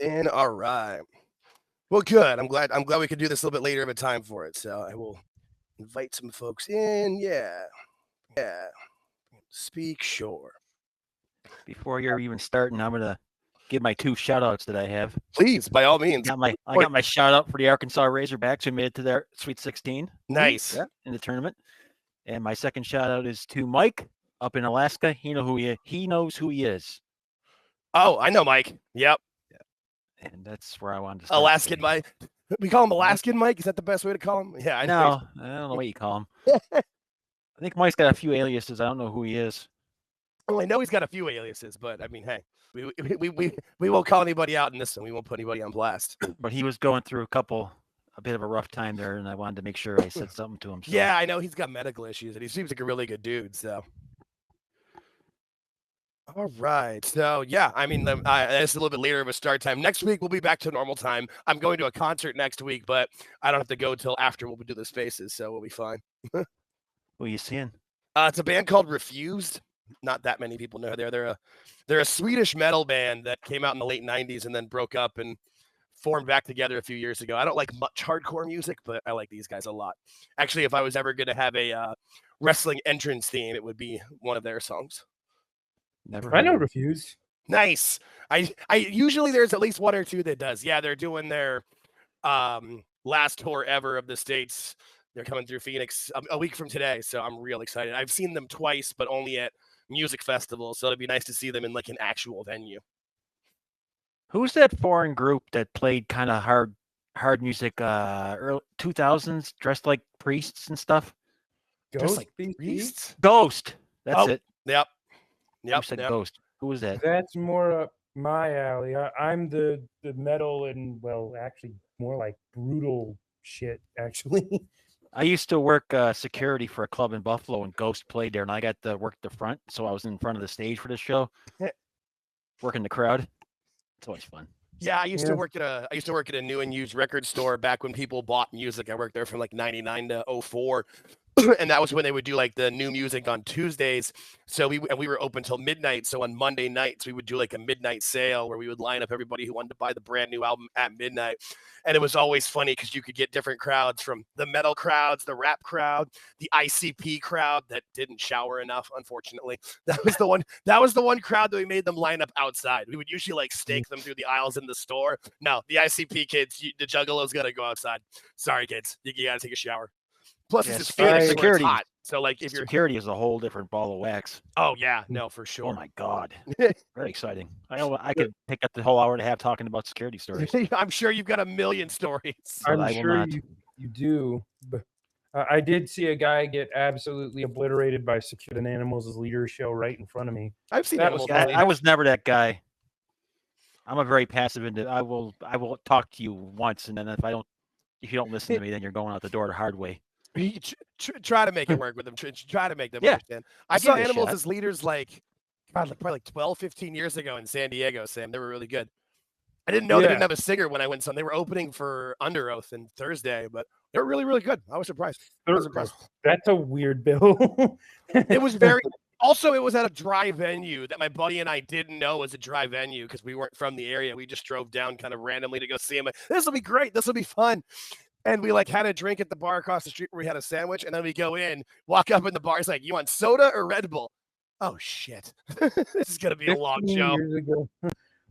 And all right. Well, good. I'm glad we could do this a little bit later of a time for it. So I will invite some folks in. Yeah. Speak sure. Before you're even starting, I'm gonna give my 2 shout-outs that I have. Please, by all means. I got my shout-out for the Arkansas Razorbacks who made it to their Sweet 16. Nice. In the tournament. And my second shout-out is to Mike up in Alaska. He knows who he is. Oh, I know Mike. Yep. And that's where I wanted to start. Alaskan Mike. We call him Alaskan Mike. Is that the best way to call him? Yeah, I don't know what you call him. I think Mike's got a few aliases. I don't know who he is. Well, I know he's got a few aliases, but I mean, hey, we won't call anybody out in this one. We won't put anybody on blast. But he was going through a bit of a rough time there, and I wanted to make sure I said something to him. So. Yeah, I know he's got medical issues, and he seems like a really good dude. So, all right. So, yeah, I mean, it's a little bit later of a start time. Next week we'll be back to normal time. I'm going to a concert next week, but I don't have to go till after we'll do the spaces, so we'll be fine. Who are you seeing? It's a band called Refused. Not that many people know they're a Swedish metal band that came out in the late 90s and then broke up and formed back together a few years ago. I don't like much hardcore music, but I like these guys a lot. Actually, if I was ever going to have a wrestling entrance theme, it would be one of their songs. I know Refuse. Nice. I usually there's at least one or two that does. Yeah, they're doing their last tour ever of the States. They're coming through Phoenix a week from today, so I'm real excited. I've seen them twice, but only at music festivals, so it'd be nice to see them in like an actual venue. Who's that foreign group that played kind of hard music early 2000s, dressed like priests and stuff? Ghost, like priests? Ghost. That's it. Yep. Who said Ghost? Who was that? That's more up my alley. I'm the metal and, well, actually more like brutal shit, actually. I used to work security for a club in Buffalo, and Ghost played there, and I got to work the front, so I was in front of the stage for the show, working the crowd. It's always fun. Yeah, I used to work at a new and used record store back when people bought music. I worked there from like 99 to 04. And that was when they would do like the new music on Tuesdays. So we were open till midnight. So on Monday nights, we would do like a midnight sale where we would line up everybody who wanted to buy the brand new album at midnight. And it was always funny because you could get different crowds, from the metal crowds, the rap crowd, the ICP crowd that didn't shower enough, unfortunately. That was the one crowd that we made them line up outside. We would usually like stake them through the aisles in the store. No, the ICP kids, the Juggalos got to go outside. Sorry, kids. You got to take a shower. Plus, it's security. Hot. So, like, if security is a whole different ball of wax. Oh yeah, no, for sure. Oh my God, very exciting. I could pick up the whole hour and a half talking about security stories. I'm sure you've got a million stories. I'm sure you do. But I did see a guy get absolutely obliterated by Security and Animals' leader show right in front of me. I've seen that. I was never that guy. I'm a very passive individual. I will talk to you once, and then if you don't listen to me, then you're going out the door the hard way. Try to make it work with them. Try to make them understand. I saw Animals as leaders probably like 12, 15 years ago in San Diego, Sam. They were really good. I didn't know they didn't have a singer when I went. They were opening for Under Oath on Thursday, but they were really, really good. I was surprised. That's a weird bill. It was very. Also, it was at a dry venue that my buddy and I didn't know was a dry venue because we weren't from the area. We just drove down kind of randomly to go see him. This will be great. This will be fun. And we like had a drink at the bar across the street where we had a sandwich. And then we go in, walk up in the bar. It's like, you want soda or Red Bull? Oh, shit. This is going to be a long show.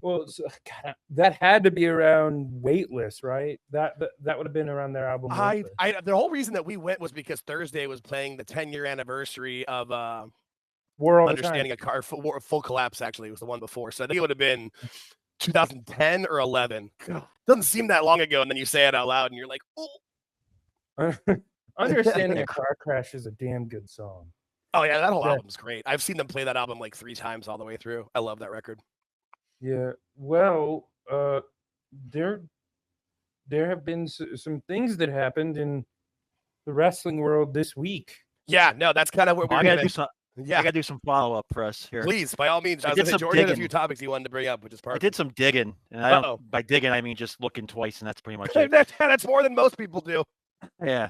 Well, God, that had to be around Weightless, right? That would have been around their album. The whole reason that we went was because Thursday was playing the 10-year anniversary of Understanding a Car. Full Collapse, actually, was the one before. So I think it would have been 2010 or 11. Doesn't seem that long ago, and then you say it out loud, and you're like, "Oh." Understanding a Car Crash is a damn good song. Oh yeah, that whole album's great. I've seen them play that album like 3 times all the way through. I love that record. Yeah, well, there have been some things that happened in the wrestling world this week. Yeah, no, that's kind of what we're gonna do. I got to do some follow-up for us here. Please, by all means. George had a few topics he wanted to bring up, which is perfect. I did some digging. And by digging, I mean just looking twice, and that's pretty much it. That's more than most people do. Yeah.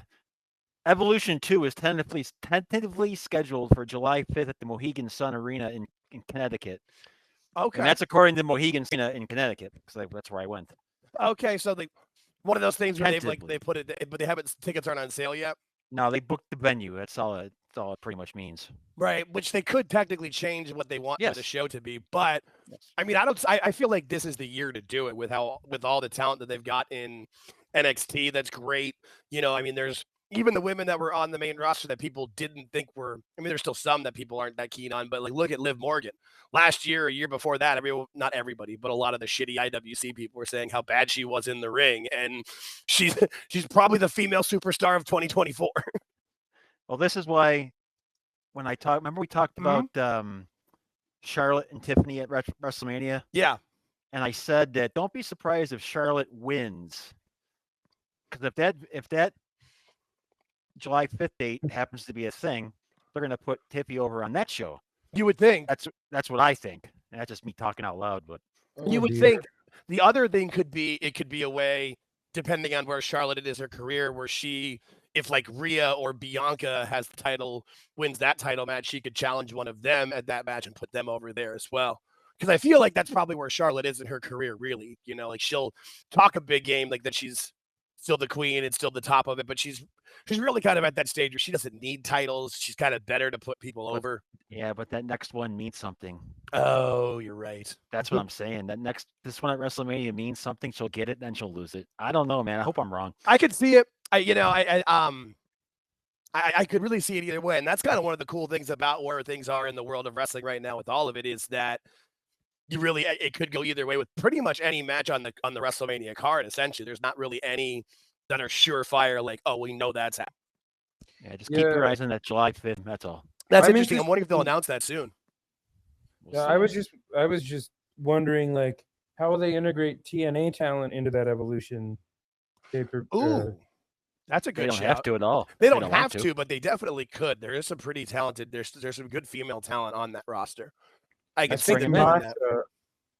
Evolution 2 is tentatively scheduled for July 5th at the Mohegan Sun Arena in Connecticut. Okay. And that's according to Mohegan Cena in Connecticut, because that's where I went. Okay, so one of those things where they Tentatively. put it, but they haven't tickets aren't on sale yet. No, they booked the venue. That's all it pretty much means. Right, which they could technically change what they want for the Yes. show to be, but Yes. I mean, I feel like this is the year to do it with all the talent that they've got in NXT. That's great. You know, I mean, there's even the women that were on the main roster that people didn't think were. I mean, there's still some that people aren't that keen on, but like look at Liv Morgan. Last year, a year before that, not everybody, but a lot of the shitty IWC people were saying how bad she was in the ring, and she's probably the female superstar of 2024. Well, this is why when I talked, remember we talked about Charlotte and Tiffany at WrestleMania? Yeah. And I said that don't be surprised if Charlotte wins. Because if that July 5th date happens to be a thing, they're going to put Tiffy over on that show. You would think. That's what I think. And that's just me talking out loud, but you would think the other thing could be a way, depending on where Charlotte is her career, where she, if like Rhea or Bianca has the title, wins that title match, she could challenge one of them at that match and put them over there as well. Because I feel like that's probably where Charlotte is in her career, really. You know, like she'll talk a big game, like that she's still the queen and still the top of it, but she's really kind of at that stage where she doesn't need titles. She's kind of better to put people over. Yeah, but that next one means something. Oh, you're right. That's what I'm saying. This one at WrestleMania means something. She'll get it, then she'll lose it. I don't know, man. I hope I'm wrong. I could see it. I could really see it either way, and that's kind of one of the cool things about where things are in the world of wrestling right now. With all of it, is that it could go either way with pretty much any match on the WrestleMania card. Essentially, there's not really any that are surefire. Like, oh, we know that's happening. Yeah, just keep your eyes on that July 5th. That's all. That's interesting. I'm wondering if they'll announce that soon. Yeah, I was just wondering, like, how will they integrate TNA talent into that Evolution paper? Ooh, that's a good. They don't have to at all. They don't have to, but they definitely could. There is some pretty talented. There's some good female talent on that roster. I think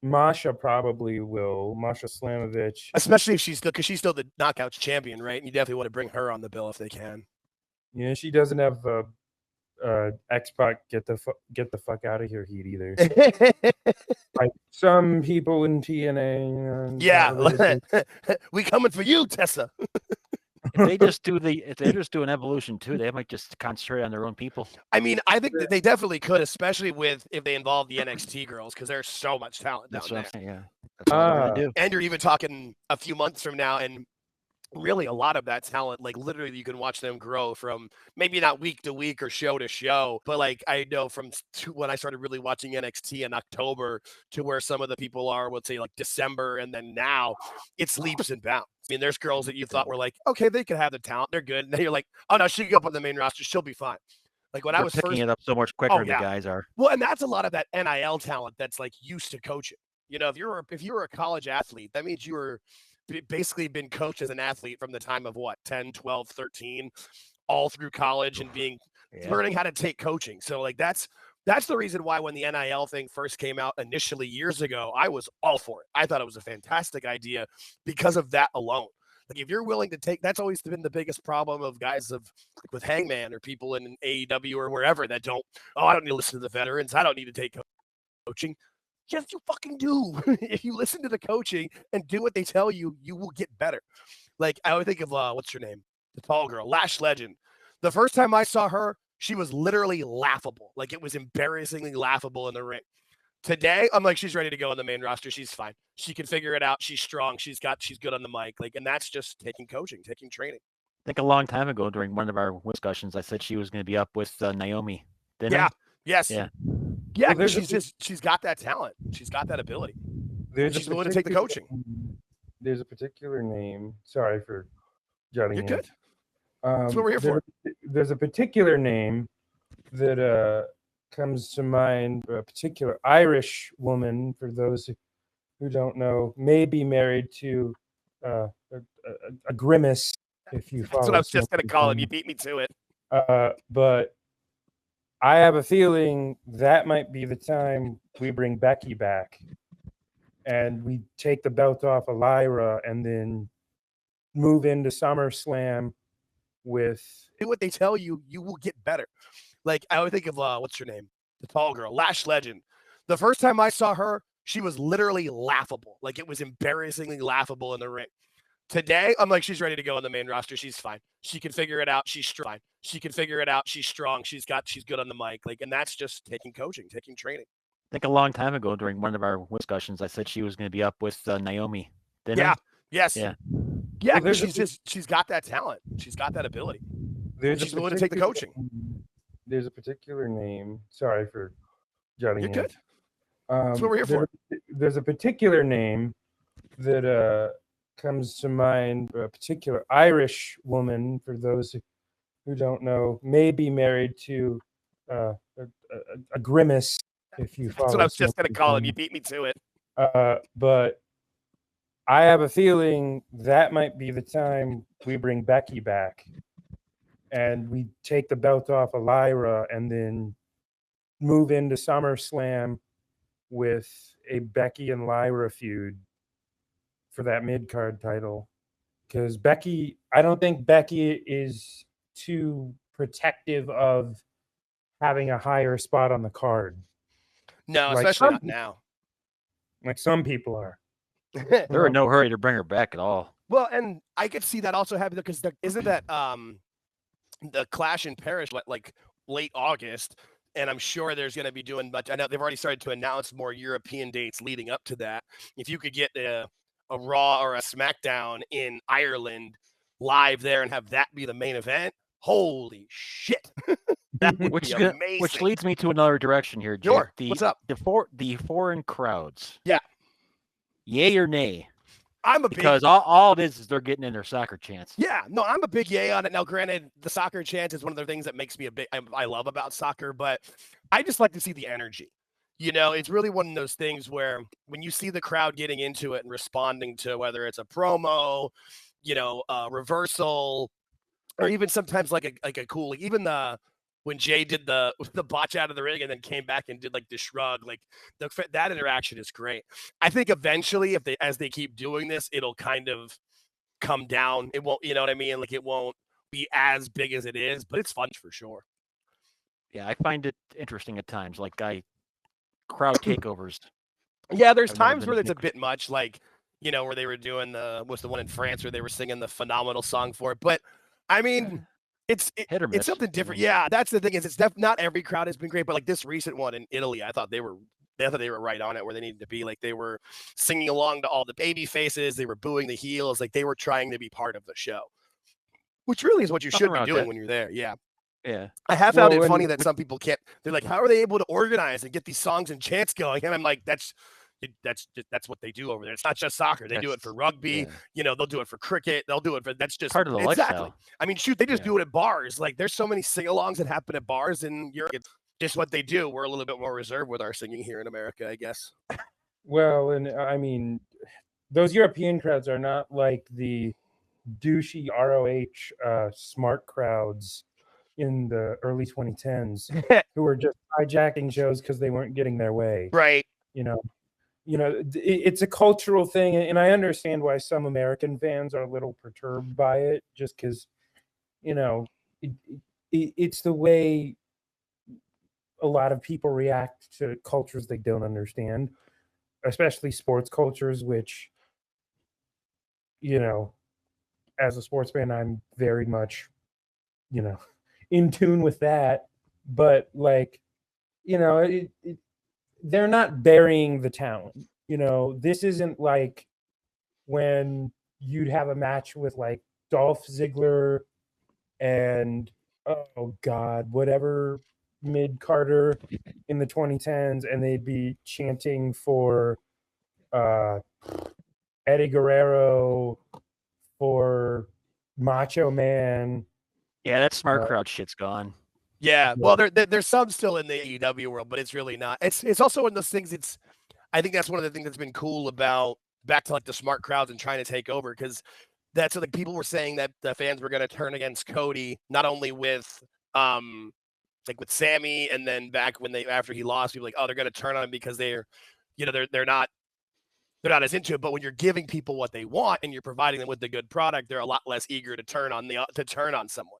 Masha probably will. Masha Slamovich, especially if she's still the Knockouts champion, right? And you definitely want to bring her on the bill if they can. Yeah, she doesn't have X-Pac get the fuck out of here heat either. Like some people in TNA. Yeah, we coming for you, Tessa. If they just do an Evolution too, they might just concentrate on their own people. I mean, I think that they definitely could, especially if they involve the NXT girls, because there's so much talent down there. I'm saying, yeah. That's what they're gonna do. And you're even talking a few months from now, and really a lot of that talent, like literally you can watch them grow from maybe not week to week or show to show, but like I know from when I started really watching NXT in October to where some of the people are, let's say like December, and then now it's leaps and bounds. I mean, there's girls that you thought were like, okay, they could have the talent, they're good, and then you're like, oh no, she can go up on the main roster, she'll be fine. Like when I was picking first it up so much quicker, the guys are. Well, and that's a lot of that NIL talent that's like used to coaching. You know, if you're a college athlete, that means you were basically been coached as an athlete from the time of 10, 12, 13, all through college and learning how to take coaching. So like that's the reason why when the NIL thing first came out initially years ago, I was all for it. I thought it was a fantastic idea because of that alone. Like if you're willing to take, that's always been the biggest problem of guys with Hangman or people in AEW or wherever that I don't need to listen to the veterans. I don't need to take coaching. Yes, you fucking do. If you listen to the coaching and do what they tell you, you will get better. Like I would think of what's her name? The tall girl, Lash Legend. The first time I saw her, she was literally laughable. Like it was embarrassingly laughable in the ring. Today, I'm like, she's ready to go on the main roster. She's fine. She can figure it out. She's strong. She's good on the mic. Like, and that's just taking coaching, taking training. I think a long time ago during one of our discussions, I said she was going to be up with Naomi. Didn't I? Yes. Yeah. Yeah, well, she's got that talent. She's got that ability. She's willing to take the coaching. There's a particular name. Sorry for jutting in. You're good. That's what we're here for. There's a particular name that comes to mind. A particular Irish woman, for those who don't know, may be married to a Grimace. If you follow. That's what I was just going to call him. You beat me to it. But I have a feeling that might be the time we bring Becky back and we take the belt off of Lyra and then move into SummerSlam with... Do what they tell you, you will get better. Like, I would think of, what's her name? The tall girl, Lash Legend. The first time I saw her, she was literally laughable. Like, it was embarrassingly laughable in the ring. Today, I'm like, she's ready to go on the main roster. She's fine. She can figure it out. She's fine. She can figure it out. She's strong. She's good on the mic. Like, and that's just taking coaching, taking training. I think a long time ago during one of our discussions, I said she was going to be up with Naomi. Didn't I? Yes. Well, She's got that talent. She's got that ability. She's willing to take the particular- coaching. There's a particular name. Sorry for jutting You're in. good. That's what we're here for. There's a particular name that comes to mind. A particular Irish woman, for those who don't know, may be married to a grimace. If you follow, That's what I was just gonna call him. You beat me to it. But I have a feeling that might be the time we bring Becky back, and we take the belt off of Lyra, and then move into SummerSlam with a Becky and Lyra feud for that mid-card title. Because I don't think Becky is too protective of having a higher spot on the card. No, Like especially some not now. like some people are. They're in no hurry to bring her back at all. Well, and I could see that also happening because isn't that the Clash in Paris like late August, and I'm sure there's going to be doing much. I know they've already started to announce more European dates leading up to that. If you could get a Raw or a SmackDown in Ireland live there and have that be the main event, holy shit! That would be amazing. Which leads me to another direction here, Jake. Sure. What's up? The foreign crowds. Yeah. Yay or nay? I'm a Because all it is they're getting in their soccer chants. Yeah, no, I'm a big yay on it. Now, granted, the soccer chant is one of the things that makes me I love about soccer, but I just like to see the energy. You know, it's really one of those things where when you see the crowd getting into it and responding to whether it's a promo, reversal, or even sometimes like a cool, even when Jay did the botch out of the ring and then came back and did like the shrug, like that interaction is great. I think eventually, as they keep doing this, it'll kind of come down. It won't, you know what I mean? Like, it won't be as big as it is, but it's fun for sure. Yeah, I find it interesting at times. Like crowd takeovers. Yeah, there's times where it's a bit much, like, where they were doing what's the one in France where they were singing the Phenomenal song for it. But I mean, it's something different. Yeah, that's the thing is not every crowd has been great, but like this recent one in Italy, I thought they were right on it where they needed to be. Like, they were singing along to all the baby faces, they were booing the heels, like they were trying to be part of the show, which really is what you should be doing when you're there. Yeah. Yeah. I have found it funny that some people can't. They're like, how are they able to organize and get these songs and chants going? And I'm like, that's what they do over there. It's not just soccer. They do it for rugby. Yeah. They'll do it for cricket. They'll do it for, that's just part of the lifestyle. I mean, shoot, they just do it at bars. Like, there's so many sing-alongs that happen at bars in Europe. It's just what they do. We're a little bit more reserved with our singing here in America, I guess. Well, and I mean, those European crowds are not like the douchey ROH smart crowds in the early 2010s who were just hijacking shows because they weren't getting their way. Right. It's a cultural thing, and I understand why some American fans are a little perturbed by it, just because, it's the way a lot of people react to cultures they don't understand, especially sports cultures, which, as a sports fan, I'm very much, in tune with that. But like, they're not burying the talent. This isn't like when you'd have a match with like Dolph Ziggler and whatever mid-carder in the 2010s, and they'd be chanting for Eddie Guerrero, for Macho Man. Yeah, that smart crowd shit's gone. Yeah, well, there's some still in the AEW world, but it's really not. It's also one of those things. I think that's one of the things that's been cool about back to like the smart crowds and trying to take over, because that's what, like, people were saying that the fans were going to turn against Cody, not only with like with Sammy, and then back after he lost, people were like, oh, they're going to turn on him because they're not as into it. But when you're giving people what they want and you're providing them with the good product, they're a lot less eager to turn on someone.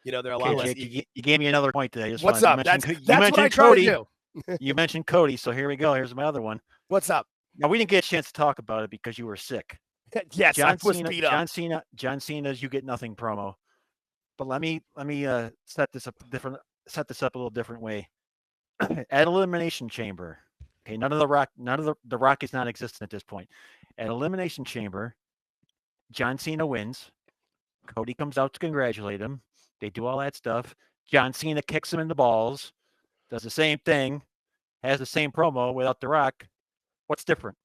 They're a lot less. Jake, you gave me another point today. What's up? That's what I try to do. You mentioned Cody, so here we go. Here's my other one. What's up? Now we didn't get a chance to talk about it because you were sick. Yes, I was beat up. John Cena's "You Get Nothing" promo. But let me set this up a little different way. At Elimination Chamber, okay, none of the Rock is non-existent at this point. At Elimination Chamber, John Cena wins. Cody comes out to congratulate him. They do all that stuff. John Cena kicks him in the balls, does the same thing, has the same promo without The Rock. What's different?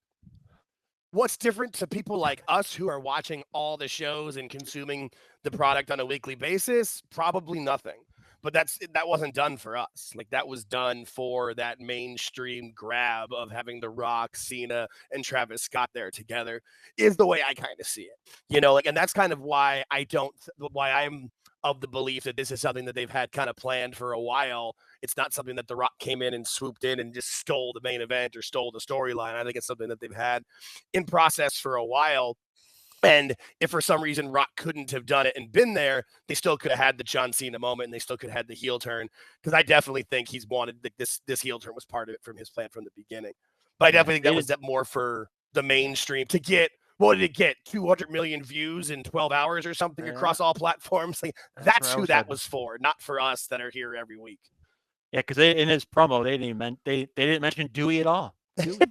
What's different to people like us who are watching all the shows and consuming the product on a weekly basis? Probably nothing. But that wasn't done for us. Like, that was done for that mainstream grab of having The Rock, Cena, and Travis Scott there together, is the way I kind of see it. You know, like, and that's kind of why I'm of the belief that this is something that they've had kind of planned for a while. It's not something that The Rock came in and swooped in and just stole the main event or stole the storyline. I think it's something that they've had in process for a while. And if for some reason Rock couldn't have done it and been there, they still could have had the John Cena moment and they still could have had the heel turn. Because I definitely think he's wanted this heel turn was part of it from his plan from the beginning. But I definitely think that was more for the mainstream to get. What did it get? 200 million views in 12 hours or something across all platforms. Like, that's who that was for, not for us that are here every week. Yeah, because in his promo they didn't mention Dewey at all.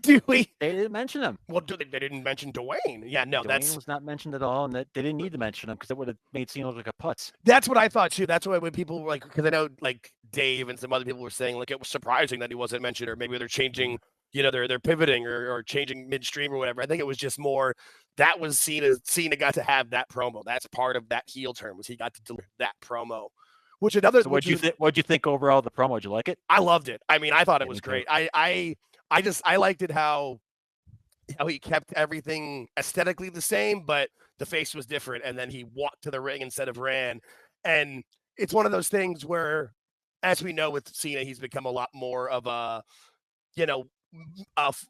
Dewey. They didn't mention him. Well, they didn't mention Dwayne. Yeah, no, Dwayne was not mentioned at all, and they didn't need to mention him because it would have made Cena look like a putz. That's what I thought too. That's why when people were like, because I know like Dave and some other people were saying like it was surprising that he wasn't mentioned, or maybe they're changing, you know, they're pivoting or changing midstream or whatever. I think it was just more that was Cena got to have that promo. That's part of that heel turn, was he got to deliver that promo. Which another. So what'd you think overall of the promo? Did you like it? I loved it. I mean, I thought it was great. I liked it how he kept everything aesthetically the same, but the face was different. And then he walked to the ring instead of ran. And it's one of those things where, as we know with Cena, he's become a lot more of a, you know,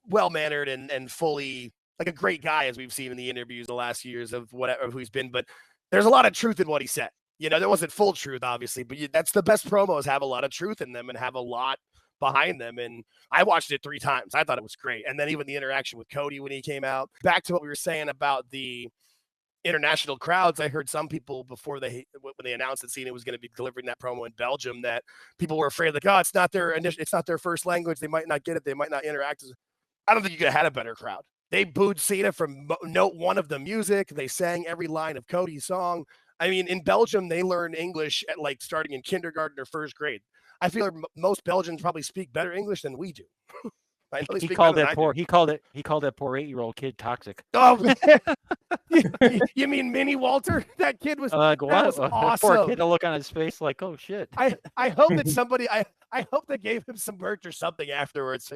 well-mannered and fully like a great guy, as we've seen in the interviews the last years of whatever who he's been. But there's a lot of truth in what he said. You know, there wasn't full truth, obviously, but that's the best promos, have a lot of truth in them and have a lot behind them. And I watched it 3 times. I thought it was great. And then even the interaction with Cody when he came out. Back to what we were saying about the international crowds, I heard some people before when they announced that Cena was going to be delivering that promo in Belgium, that people were afraid, like, oh, it's not their first language. They might not get it. They might not interact. I don't think you could have had a better crowd. They booed Cena from note 1 of the music. They sang every line of Cody's song. I mean, in Belgium, they learn English at like starting in kindergarten or first grade. I feel like most Belgians probably speak better English than we do. He called that poor 8-year-old kid toxic. Oh, you mean Mini Walter? That kid was that was awesome. Poor kid, to look on his face like, oh shit. I hope that somebody I hope they gave him some merch or something afterwards.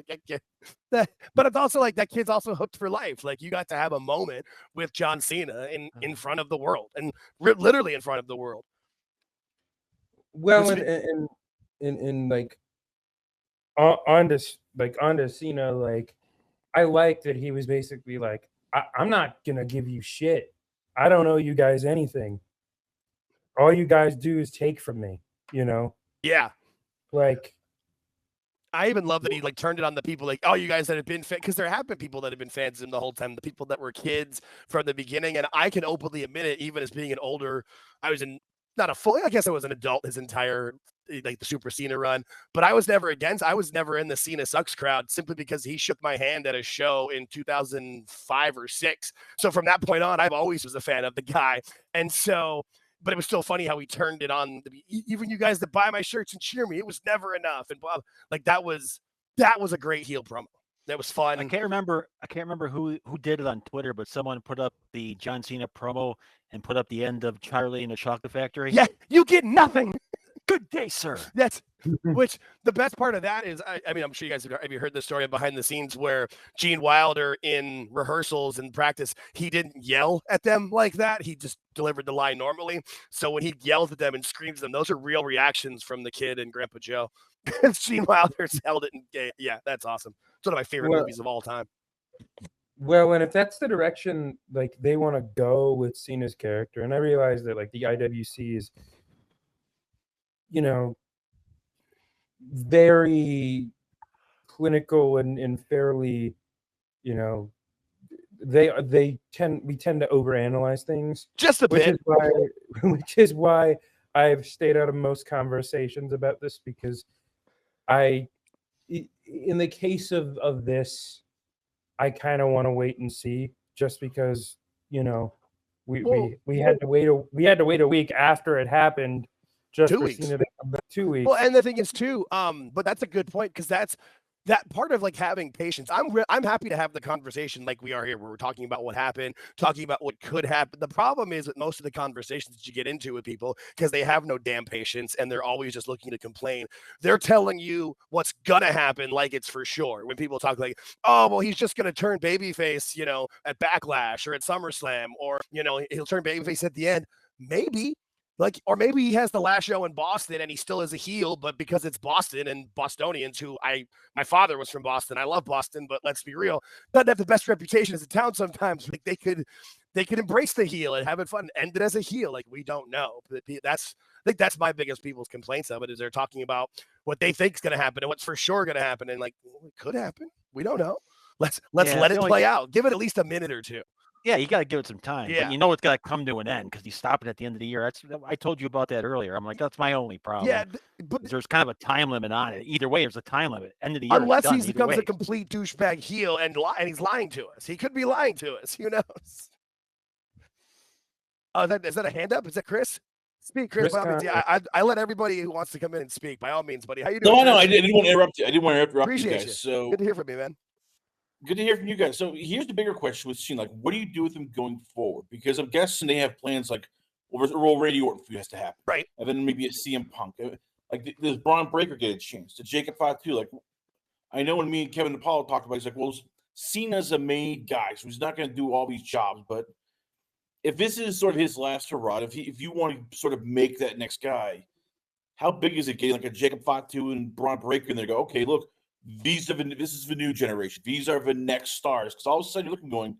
But it's also like that kid's also hooked for life. Like, you got to have a moment with John Cena in front of the world, and literally in front of the world. Well, and like on to Cena, like, I like that he was basically like, I'm not gonna give you shit. I don't owe you guys anything. All you guys do is take from me, you know? Yeah. Like, I even love that he like turned it on the people like, oh, you guys that have been because there have been people that have been fans of him the whole time, the people that were kids from the beginning. And I can openly admit it, even as being an older, I was not a full, I guess I was an adult his entire, like the Super Cena run, but I was never in the Cena sucks crowd simply because he shook my hand at a show in 2005 or 6. So from that point on, I've always was a fan of the guy. And so, but it was still funny how he turned it on. Even you guys that buy my shirts and cheer me, it was never enough. And like that was a great heel promo. That was fun. I can't remember who did it on Twitter, but someone put up the John Cena promo and put up the end of Charlie and the Chocolate Factory. Yeah, you get nothing. Good day, sir. That's which the best part of that is, I mean, I'm sure you guys have you heard the story behind the scenes where Gene Wilder in rehearsals and practice, he didn't yell at them like that. He just delivered the line normally. So when he yells at them and screams at them, those are real reactions from the kid and Grandpa Joe. Gene Wilder's held it. And yeah, that's awesome. It's one of my favorite movies of all time. Well, and if that's the direction like they want to go with Cena's character, and I realize that like the IWC is, you know, very clinical and fairly, you know, we tend to overanalyze things, Just a bit. which is why I've stayed out of most conversations about this, because in the case of this, I kind of want to wait and see, just because, you know, we had to wait a week after it happened just 2 for weeks. Cena to come back. 2 weeks. Well, and the thing is too, but that's a good point, because that's that part of like having patience. I'm happy to have the conversation like we are here, where we're talking about what happened, talking about what could happen. The problem is with most of the conversations that you get into with people, because they have no damn patience and they're always just looking to complain. They're telling you what's gonna happen like it's for sure. When people talk like, oh, well, he's just gonna turn babyface, you know, at Backlash or at SummerSlam, or, you know, he'll turn babyface at the end. Maybe. Like, or maybe he has the last show in Boston and he still is a heel, but because it's Boston and Bostonians, my father was from Boston. I love Boston, but let's be real, doesn't have the best reputation as a town sometimes. Like, they could embrace the heel and have it fun and end it as a heel. Like, we don't know. But I think that's my biggest people's complaints of it, is they're talking about what they think is going to happen and what's for sure going to happen. And like, well, it could happen. We don't know. Let's let it play out. Give it at least a minute or two. Yeah, you got to give it some time. Yeah. But you know it's got to come to an end, because you stop it at the end of the year. I told you about that earlier. I'm like, that's my only problem. Yeah, but there's kind of a time limit on it. Either way, there's a time limit. End of the year, unless he becomes a complete douchebag heel and he's lying to us. He could be lying to us. Who knows? Oh, is that a hand up? Is that Chris? Speak, Chris. I let everybody who wants to come in and speak, by all means, buddy. How you doing? No, I didn't want to interrupt you. I didn't want to interrupt Appreciate you guys. You. So good to hear from you, man. Good to hear from you guys. So here's the bigger question with Cena. Like, what do you do with him going forward? Because I'm guessing they have plans like, well, Randy Orton feud has to happen. Right. And then maybe a CM Punk. Like, does Braun Breaker get a chance? Did Jacob Fatu? Like, I know when me and Kevin Apollo talked about it, he's like, well, Cena's a made guy, so he's not going to do all these jobs. But if this is sort of his last hurrah, if you want to sort of make that next guy, how big is it getting like a Jacob Fatu and Braun Breaker? And they go, okay, look, this is the new generation. These are the next stars. Because all of a sudden you're looking going,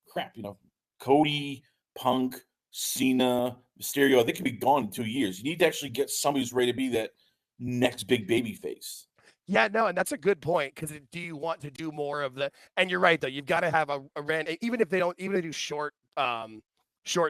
crap, you know, Cody, Punk, Cena, Mysterio, they could be gone in 2 years. You need to actually get somebody who's ready to be that next big baby face. Yeah, no, and that's a good point, because do you want to do more of the, and you're right, though, you've got to have a Randy, even if they do short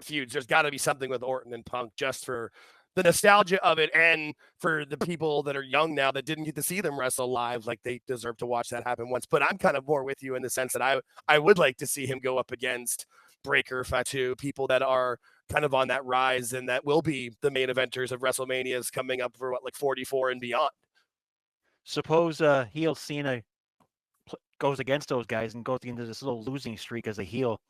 feuds, there's got to be something with Orton and Punk, just for the nostalgia of it, and for the people that are young now that didn't get to see them wrestle live. Like, they deserve to watch that happen once. But I'm kind of more with you in the sense that I would like to see him go up against Breaker, Fatu, people that are kind of on that rise and that will be the main eventers of WrestleManias coming up for like 44 and beyond. Suppose heel Cena goes against those guys and goes into this little losing streak as a heel.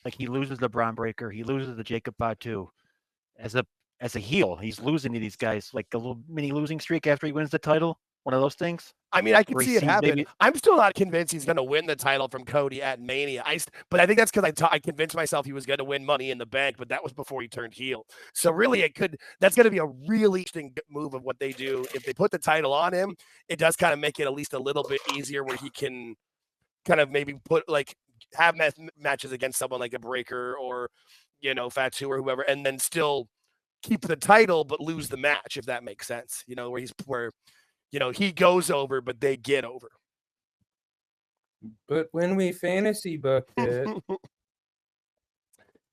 Like, he loses the Braun Breaker, he loses the Jacob Fatu. As a heel, he's losing to these guys, like a little mini losing streak after he wins the title. One of those things. I mean, I can see it happen. I'm still not convinced he's going to win the title from Cody at Mania. But I think that's because I convinced myself he was going to win Money in the Bank, but that was before he turned heel. So really, that's going to be a really interesting move of what they do. If they put the title on him, it does kind of make it at least a little bit easier, where he can kind of maybe have matches against someone like a Breaker or, you know, Fatu or whoever, and then still keep the title but lose the match, if that makes sense. You know, where you know, he goes over but they get over. But when we fantasy book it,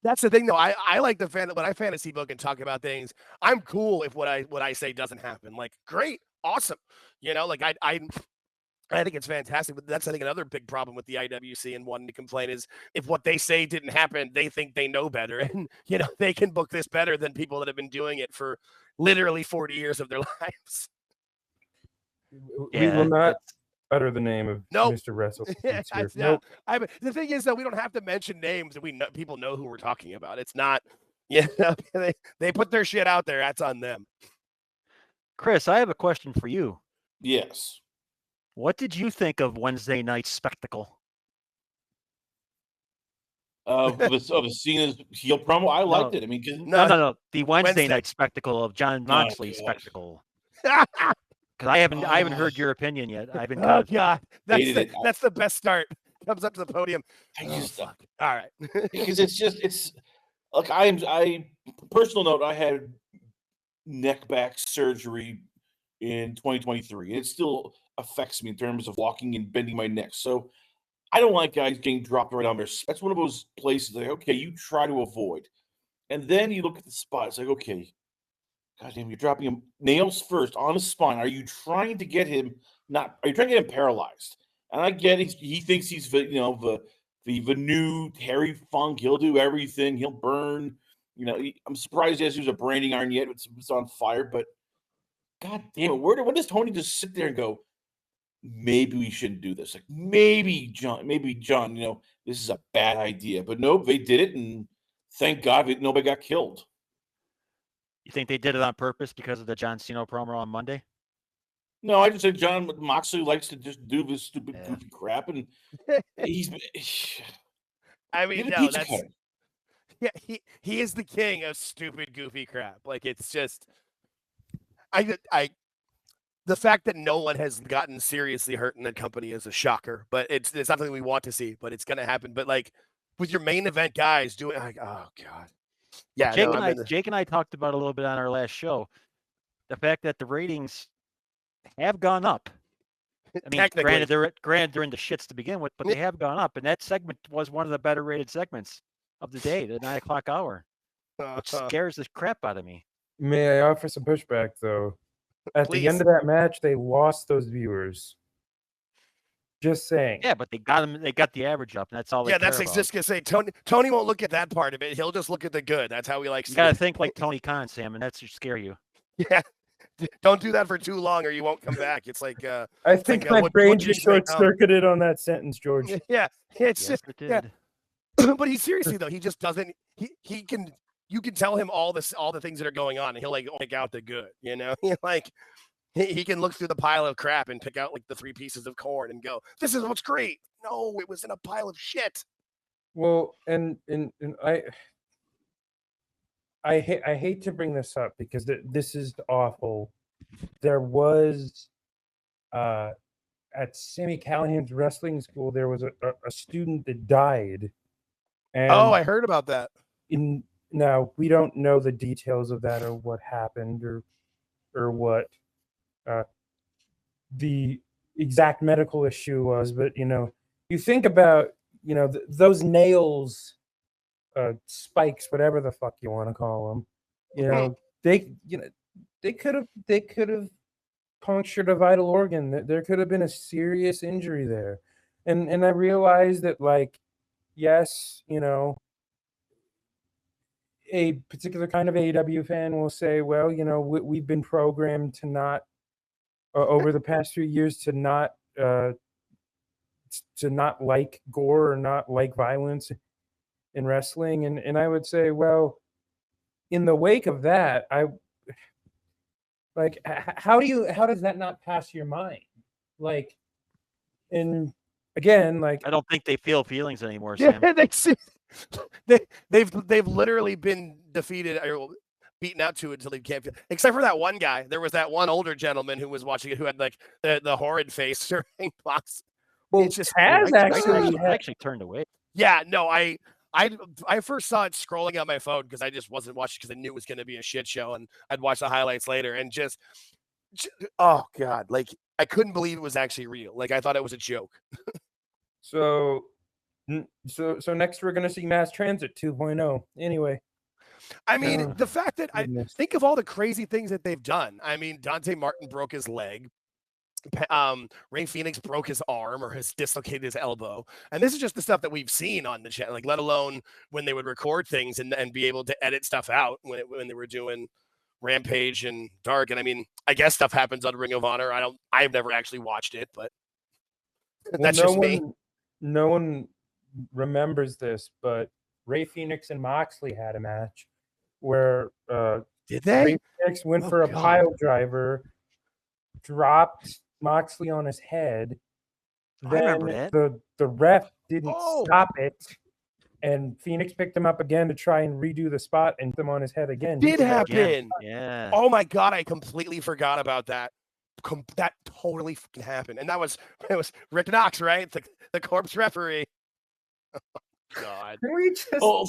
that's the thing, though. I like when I fantasy book and talk about things, I'm cool if what I say doesn't happen. Like, great, awesome. You know, like I think it's fantastic, but that's, I think, another big problem with the IWC and wanting to complain is if what they say didn't happen, they think they know better. And, you know, they can book this better than people that have been doing it for literally 40 years of their lives. We will not utter the name of Mr. Wrestle. Nope. The thing is, though, we don't have to mention names, and people know who we're talking about. It's not, you know, they put their shit out there. That's on them. Chris, I have a question for you. Yes. What did you think of Wednesday night's spectacle? Of Cena's heel promo? I liked it. I mean, no. The Wednesday night spectacle of John Moxley's spectacle. Because I haven't heard your opinion yet. I've been. Oh God, that's the best start. Comes up to the podium. All right. Because it's like I personal note. I had neck back surgery in 2023. It's still affects me in terms of walking and bending my neck. So I don't like guys getting dropped right on there. That's one of those places like, okay, you try to avoid. And then you look at the spot. It's like, okay, goddamn, you're dropping him nails first on his spine. Are you trying to get him are you trying to get him paralyzed? And I get it. He thinks he's the new Terry Funk. He'll do everything. He'll burn. I'm surprised he hasn't used a branding iron yet. It's on fire. But God damn it, when does Tony just sit there and go, maybe we shouldn't do this? Like maybe John, this is a bad idea. But nope, they did it, and thank God nobody got killed. You think they did it on purpose because of the John Cena promo on Monday? No, I just said John Moxley likes to just do this stupid goofy crap, and he's. I mean, no, that's cutter. Yeah. He is the king of stupid goofy crap. Like it's just, the fact that no one has gotten seriously hurt in the company is a shocker. But it's not something we want to see, but it's going to happen. But like with your main event guys doing, like, oh God. Yeah, Jake and I talked about a little bit on our last show. The fact that the ratings have gone up. I mean, granted they're in the shits to begin with, but they have gone up. And that segment was one of the better rated segments of the day, the 9 o'clock hour. Which scares the crap out of me. May I offer some pushback though? At the end of that match, they lost those viewers. Just saying. Yeah, but they got them. They got the average up, and that's all. That's just gonna say. Tony won't look at that part of it. He'll just look at the good. That's how he likes. You gotta think like Tony Khan, Sam, and that should scare you. Yeah, don't do that for too long, or you won't come back. It's like. I think my brain just short-circuited on that sentence, George. Yeah, it's yes, just. It did. Yeah. But he's seriously though. He just doesn't. He can. You can tell him all the things that are going on, and he'll like pick out the good. Like. He can look through the pile of crap and pick out like the 3 pieces of corn and go, "This is what's great." No, it was in a pile of shit. Well, and I hate to bring this up because this is awful. There was at Sammy Callahan's wrestling school, there was a student that died. And I heard about that. Now we don't know the details of that or what happened or what the exact medical issue was, but you think about those nails, spikes, whatever the fuck you want to call them, they could have punctured a vital organ. There could have been a serious injury there, and I realized that, like, yes, a particular kind of AEW fan will say, well, we've been programmed to not over the past few years to not like gore or not like violence in wrestling, and I would say, well, in the wake of that, how does that not pass your mind? Like, and again, like, I don't think they feel feelings anymore, Sam. Yeah, they've literally been defeated or beaten out to it until they can't feel. Except for that one guy, there was that one older gentleman who was watching it who had like the horrid face during box. Well, it's just actually turned away. Yeah, no, I first saw it scrolling on my phone because I just wasn't watching because I knew it was going to be a shit show, and I'd watch the highlights later and just oh God, like I couldn't believe it was actually real. Like I thought it was a joke. So next we're gonna see Mass Transit 2.0. Anyway, I mean, the fact that I think of all the crazy things that they've done. I mean, Dante Martin broke his leg. Rey Fenix broke his arm or has dislocated his elbow, and this is just the stuff that we've seen on the channel. Like, let alone when they would record things and be able to edit stuff out when they were doing Rampage and Dark. And I mean, I guess stuff happens on Ring of Honor. I've never actually watched it, but that's just me. No one remembers this, but Rey Fenix and Moxley had a match where did they? Rey Fenix went for a pile driver, dropped Moxley on his head. Then the ref didn't stop it, and Phoenix picked him up again to try and redo the spot and put him on his head again. Did happen. Yeah. Oh my God, I completely forgot about that. That totally fucking happened, and it was Rick Knox, right? The corpse referee. God.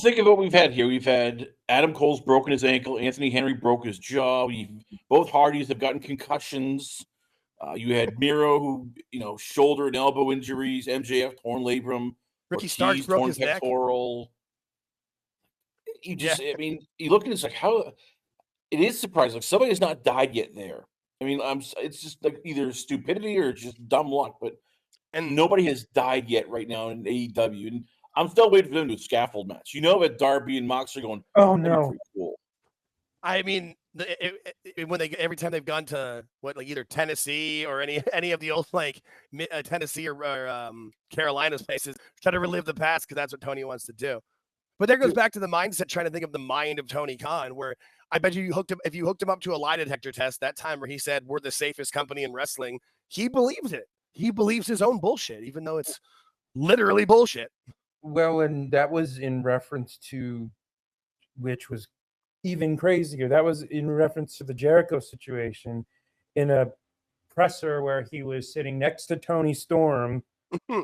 Think of what we've had here. We've had Adam Cole's broken his ankle. Anthony Henry broke his jaw. Both Hardys have gotten concussions. You had Miro, who shoulder and elbow injuries. MJF torn labrum. Ricky Ortiz, Starks broke torn his neck. pectoral. You just, I mean, you look at it's like how it is surprising. Like somebody has not died yet there. I mean, it's just like either stupidity or just dumb luck, but nobody has died yet right now in AEW. And I'm still waiting for them to do a scaffold match. That Darby and Mox are going, Oh that'd be no. pretty cool. I mean, every time they've gone to either Tennessee or any of the old Tennessee or Carolina's places, try to relive the past because that's what Tony wants to do. But there goes back to the mindset, trying to think of the mind of Tony Khan, where I bet you if you hooked him up to a lie detector test that time where he said we're the safest company in wrestling, he believes it. He believes his own bullshit, even though it's literally bullshit. Well, and that was in reference to, which was even crazier. That was in reference to the Jericho situation in a presser where he was sitting next to Tony Storm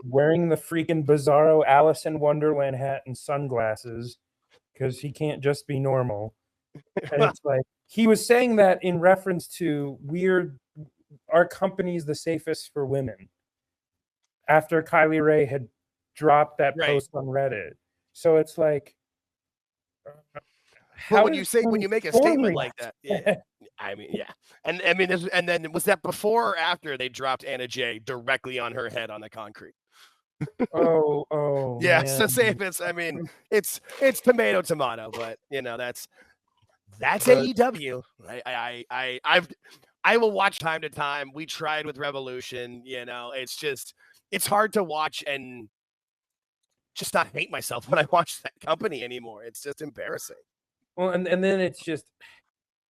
wearing the freaking bizarro Alice in Wonderland hat and sunglasses because he can't just be normal. And it's like he was saying that in reference to our company's the safest for women after Kylie Ray had dropped that post on Reddit. So it's like, But when you make a statement like that, I mean, yeah. And I mean, and then was that before or after they dropped Anna Jay directly on her head on the concrete? Oh, yeah. man. So safe it's, I mean, it's tomato, but that's AEW. I will watch time to time. We tried with Revolution, it's hard to watch and just not hate myself when I watch that company anymore. It's just embarrassing. Well, and then it's just,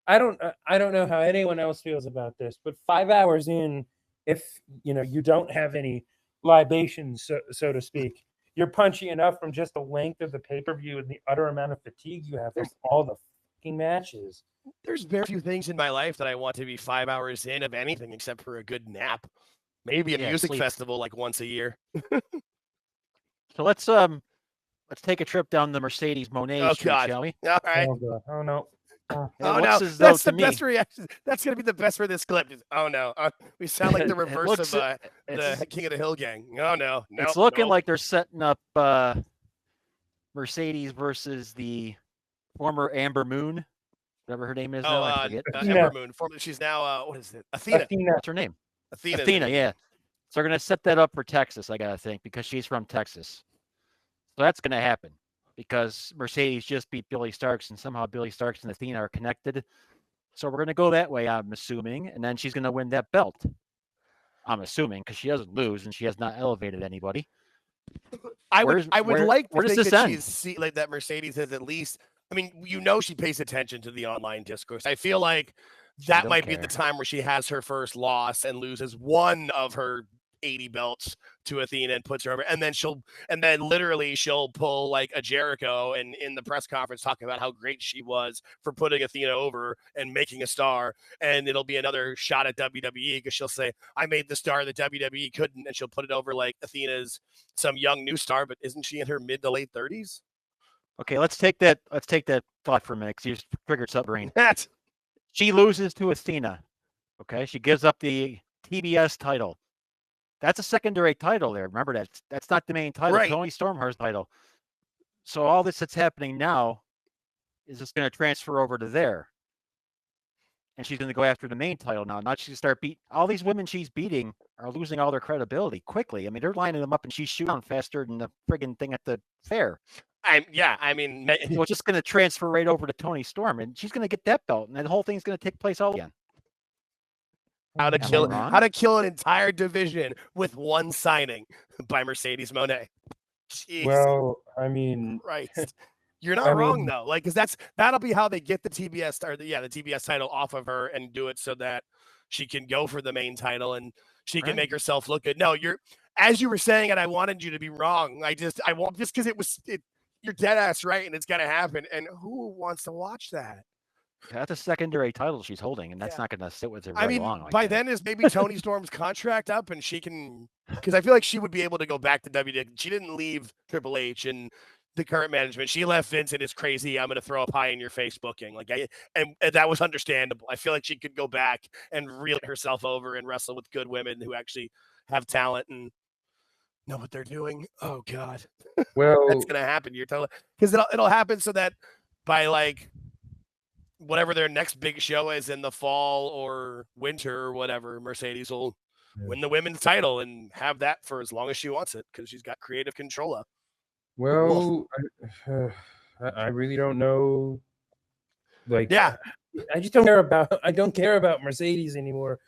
I don't know how anyone else feels about this, but 5 hours in, if you don't have any libations, so to speak, you're punchy enough from just the length of the pay-per-view and the utter amount of fatigue you have from all the fucking matches. There's very few things in my life that I want to be 5 hours in of anything except for a good nap. Maybe a music festival like once a year. So let's take a trip down the Mercedes Monet Street, shall we? All right. Oh no. Oh no, that's the best reaction. That's going to be the best for this clip. Oh no, we sound like the reverse of the King of the Hill gang. Oh no, it's looking like they're setting up Mercedes versus the former Amber Moon, whatever her name is now. I forget. Amber Moon. She's now what is it? Athena. What's her name? Athena. Yeah. So they're going to set that up for Texas, I gotta think, because she's from Texas. So that's going to happen because Mercedes just beat Billy Starks, and somehow Billy Starks and Athena are connected. So we're going to go that way, I'm assuming, and then she's going to win that belt. I'm assuming because she doesn't lose and she has not elevated anybody. I would like to think that she's like that Mercedes has at least. I mean, she pays attention to the online discourse. I feel like that might be the time where she has her first loss and loses one of her 80 belts to Athena and puts her over, and then literally she'll pull like a Jericho and in the press conference talk about how great she was for putting Athena over and making a star, and it'll be another shot at WWE because she'll say, I made the star that WWE couldn't, and she'll put it over like Athena's some young new star, but isn't she in her mid to late 30s? Okay, let's take that thought for a minute because you just triggered submarine. She loses to Athena. Okay, she gives up the TBS title. That's a secondary title there. Remember that. That's not the main title. Right. Tony Stormhart's title. So all this that's happening now is just going to transfer over to there. And she's going to go after the main title now. Now she's going to start all these women she's beating are losing all their credibility quickly. I mean, they're lining them up and she's shooting faster than the friggin' thing at the fair. So it's just going to transfer right over to Tony Storm, and she's going to get that belt, and the whole thing's going to take place all again. How to kill an entire division with one signing by Mercedes Moné. Jeez. Well, I mean, Christ. You're not wrong though, because that'll be how they get the TBS or the TBS title off of her and do it so that she can go for the main title and she can make herself look good. No, as you were saying it, I wanted you to be wrong. I won't just because you're dead ass right, and it's gonna happen. And who wants to watch that? That's a secondary title she's holding, and that's not going to sit with her very long. Like by then is maybe Tony Storm's contract up, and she can, because I feel like she would be able to go back to WWE. She didn't leave Triple H, and the current management. She left Vince and it's crazy. I'm going to throw a pie in your face booking. Like, and that was understandable. I feel like she could go back and reel herself over and wrestle with good women who actually have talent and know what they're doing. Oh God, Well, that's going to happen. You're telling, because it'll happen so that by like whatever their next big show is in the fall or winter or whatever, Mercedes will win the women's title and have that for as long as she wants it because she's got creative control of. well, I really don't know. Like, Yeah, I just don't care about. I don't care about Mercedes anymore.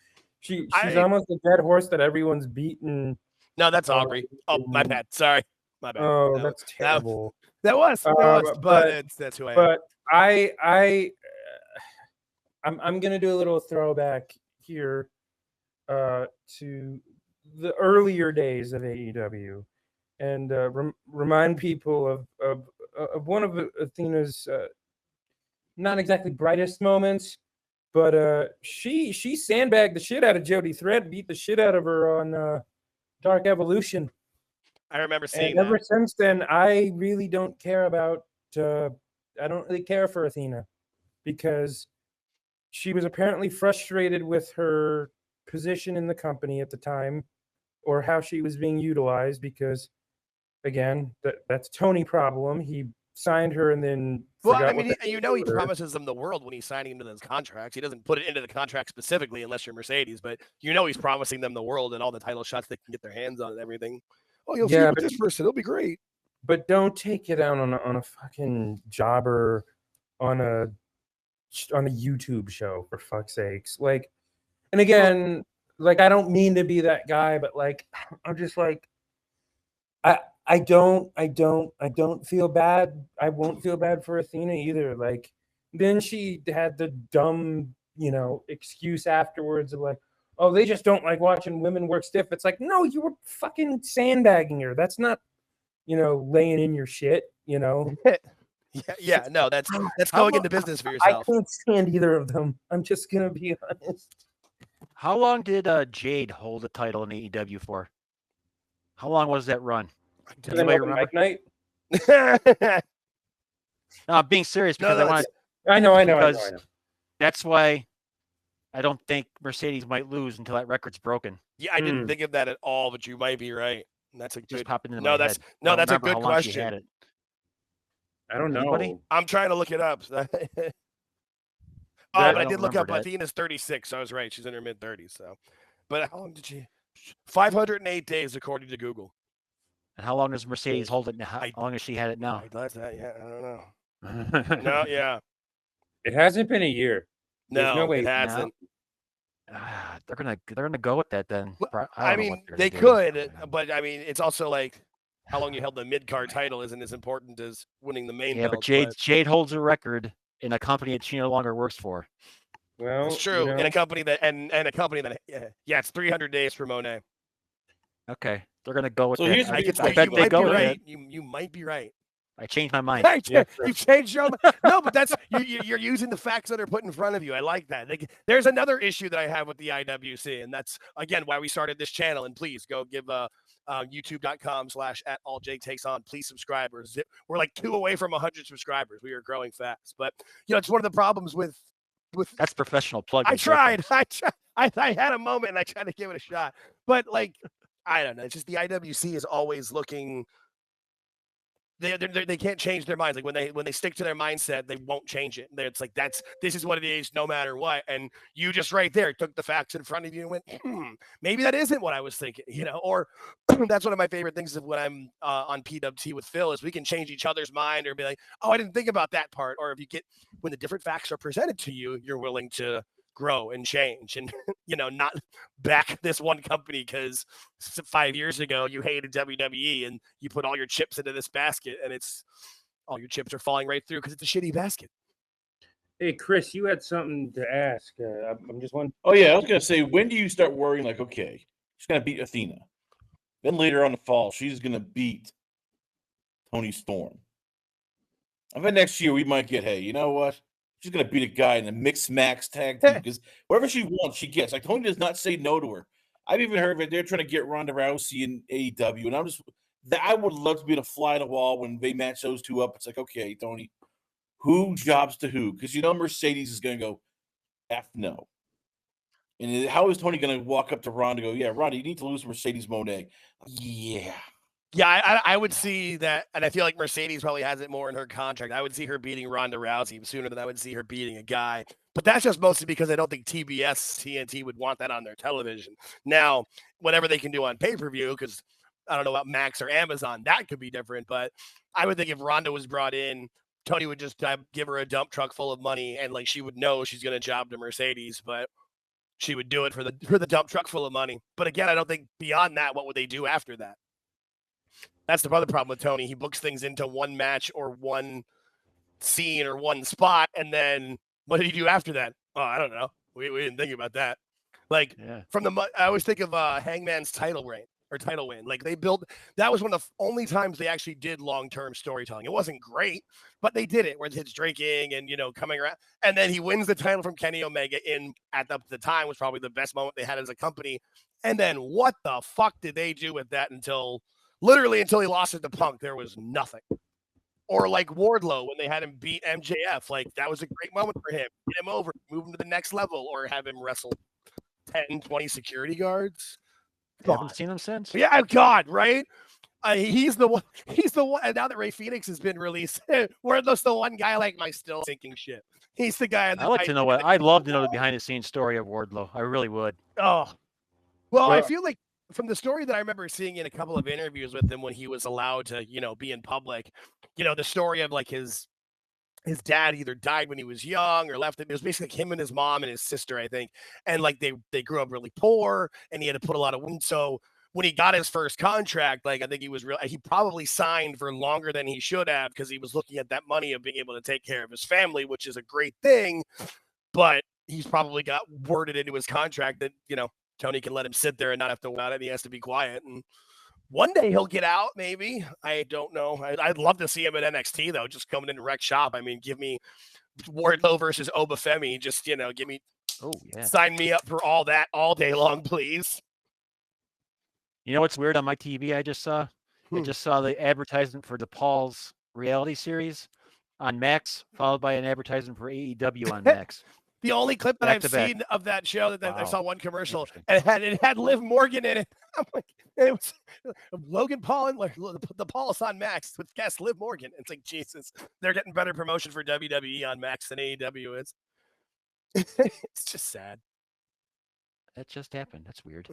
She's almost a dead horse that everyone's beaten. No, that's Aubrey. Oh, my bad. Sorry, my bad. Oh, that's terrible. That was, but that's who I am. But I'm gonna do a little throwback here to the earlier days of AEW, and remind people of one of Athena's not exactly brightest moments, but she sandbagged the shit out of Jody Thread, beat the shit out of her on Dark Evolution. I remember seeing and ever since then, I really don't care about. I don't really care for Athena because she was apparently frustrated with her position in the company at the time, or how she was being utilized. Because, again, that's Tony problem. He signed her and then. Well, I mean, he promises them the world when he's signing into those contracts. He doesn't put it into the contract specifically unless you're Mercedes, but he's promising them the world and all the title shots they can get their hands on and everything. Oh, you'll see with this person. It'll be great. But don't take it out on a fucking jobber on a YouTube show, for fuck's sakes. Like, and again, like, I don't mean to be that guy, but like, I'm just like, I don't feel bad. I won't feel bad for Athena either. Like, then she had the dumb, excuse afterwards of like, oh, they just don't like watching women work stiff. It's like, no, you were fucking sandbagging her. That's not, laying in your shit, No, that's going into business for yourself. I can't stand either of them. I'm just gonna be honest. How long did Jade hold the title in AEW for? How long was that run? Does anybody remember? Night? No, I'm being serious because I know. That's why I don't think Mercedes might lose until that record's broken. Yeah, I didn't think of that at all, but you might be right. That's a just popping into my head. That's a good question. I don't know. Anybody? I'm trying to look it up. But I did look up. Athena's 36, so I was right. She's in her mid 30s. So, but how long did she? 508 days according to Google. And how long does Mercedes hold it now? How long has she had it now? I don't know. No, yeah. It hasn't been a year. No way it hasn't. They're gonna go with that then. I mean, they could, but I mean, it's also like how long you held the mid-card title isn't as important as winning the main belt. But Jade holds a record in a company that she no longer works for. Well, it's true. In a company that and a company that it's 300 days for Mone. Okay, they're gonna go with that. I bet they go right. You might be right. I changed my mind. You changed your mind. No, but that's you're using the facts that are put in front of you. I like that. There's another issue that I have with the IWC, and that's again why we started this channel. And please go give youtube.com/@AltJakeTakesOn. Please subscribe. We're like 2 away from 100 subscribers. We are growing fast, but it's one of the problems with that's professional plug. I tried. I had a moment and I tried to give it a shot, but like I don't know. It's just the IWC is always looking. They can't change their minds. Like when they stick to their mindset, they won't change it. It's like this is what it is, no matter what. And you just right there took the facts in front of you and went, maybe that isn't what I was thinking, Or that's one of my favorite things of when I'm on PWT with Phil is we can change each other's mind or be like, oh, I didn't think about that part. Or if when the different facts are presented to you, you're willing to grow and change and not back this one company because 5 years ago you hated WWE and you put all your chips into this basket and it's all your chips are falling right through because it's a shitty basket. Hey Chris, you had something to ask. I'm just wondering. Oh yeah, I was gonna say, when do you start worrying like, okay, she's gonna beat Athena, then later on the fall she's gonna beat Toni Storm. I bet next year we might get, hey, you know what? She's going to beat a guy in a mixed max tag team because whatever she wants, she gets. Like, Tony does not say no to her. I've even heard that they're trying to get Ronda Rousey in AEW, and That I would love to be able to fly the wall when they match those two up. It's like, okay, Tony, who jobs to who? Because Mercedes is going to go, F no. And how is Tony going to walk up to Ronda and go, yeah, Ronda, you need to lose Mercedes Mone? Yeah. Yeah, I would see that, and I feel like Mercedes probably has it more in her contract. I would see her beating Ronda Rousey sooner than I would see her beating a guy. But that's just mostly because I don't think TNT would want that on their television. Now, whatever they can do on pay-per-view, because I don't know about Max or Amazon, that could be different. But I would think if Ronda was brought in, Tony would just give her a dump truck full of money, and like she would know she's going to job to Mercedes, but she would do it for the dump truck full of money. But again, I don't think beyond that, what would they do after that? That's the other problem with Tony. He books things into one match or one scene or one spot, and then what did he do after that? Oh, I don't know. We didn't think about that. Like I always think of Hangman's title win. Like that was one of the only times they actually did long-term storytelling. It wasn't great, but they did it where it's drinking and coming around, and then he wins the title from Kenny Omega at the time was probably the best moment they had as a company. And then what the fuck did they do with that until he lost it to Punk? There was nothing. Or like Wardlow when they had him beat MJF, like that was a great moment for him. Get him over, move him to the next level, or have him wrestle 10, 20 security guards. Haven't seen him since. Yeah, God, right? He's the one. And now that Ray Phoenix has been released, Wardlow's the one guy like my still thinking shit. He's the guy. I'd like to know I'd love to know the behind the scenes story of Wardlow. I really would. Oh, well, I feel like from the story that I remember seeing in a couple of interviews with him when he was allowed to, be in public, the story of like his dad either died when he was young or left him. It was basically him and his mom and his sister, I think. And like they grew up really poor and he had to put a lot of wounds. So when he got his first contract, like I think he probably signed for longer than he should have because he was looking at that money of being able to take care of his family, which is a great thing. But he's probably got worded into his contract that, Tony can let him sit there and not have to about it. He has to be quiet. And one day he'll get out, maybe. I don't know. I'd love to see him at NXT, though, just coming in to wreck shop. I mean, give me Wardlow versus Obafemi. Just, give me sign me up for all that all day long, please. You know what's weird on my TV I just saw? I just saw the advertisement for DePaul's reality series on Max, followed by an advertisement for AEW on Max. The only clip that I've seen of that show that I saw one commercial and it had Liv Morgan in it. I'm like, it was Logan Paul and the Paul's on Max with guest Liv Morgan. It's like, Jesus, they're getting better promotion for WWE on Max than AEW is. It's just sad. That just happened. That's weird.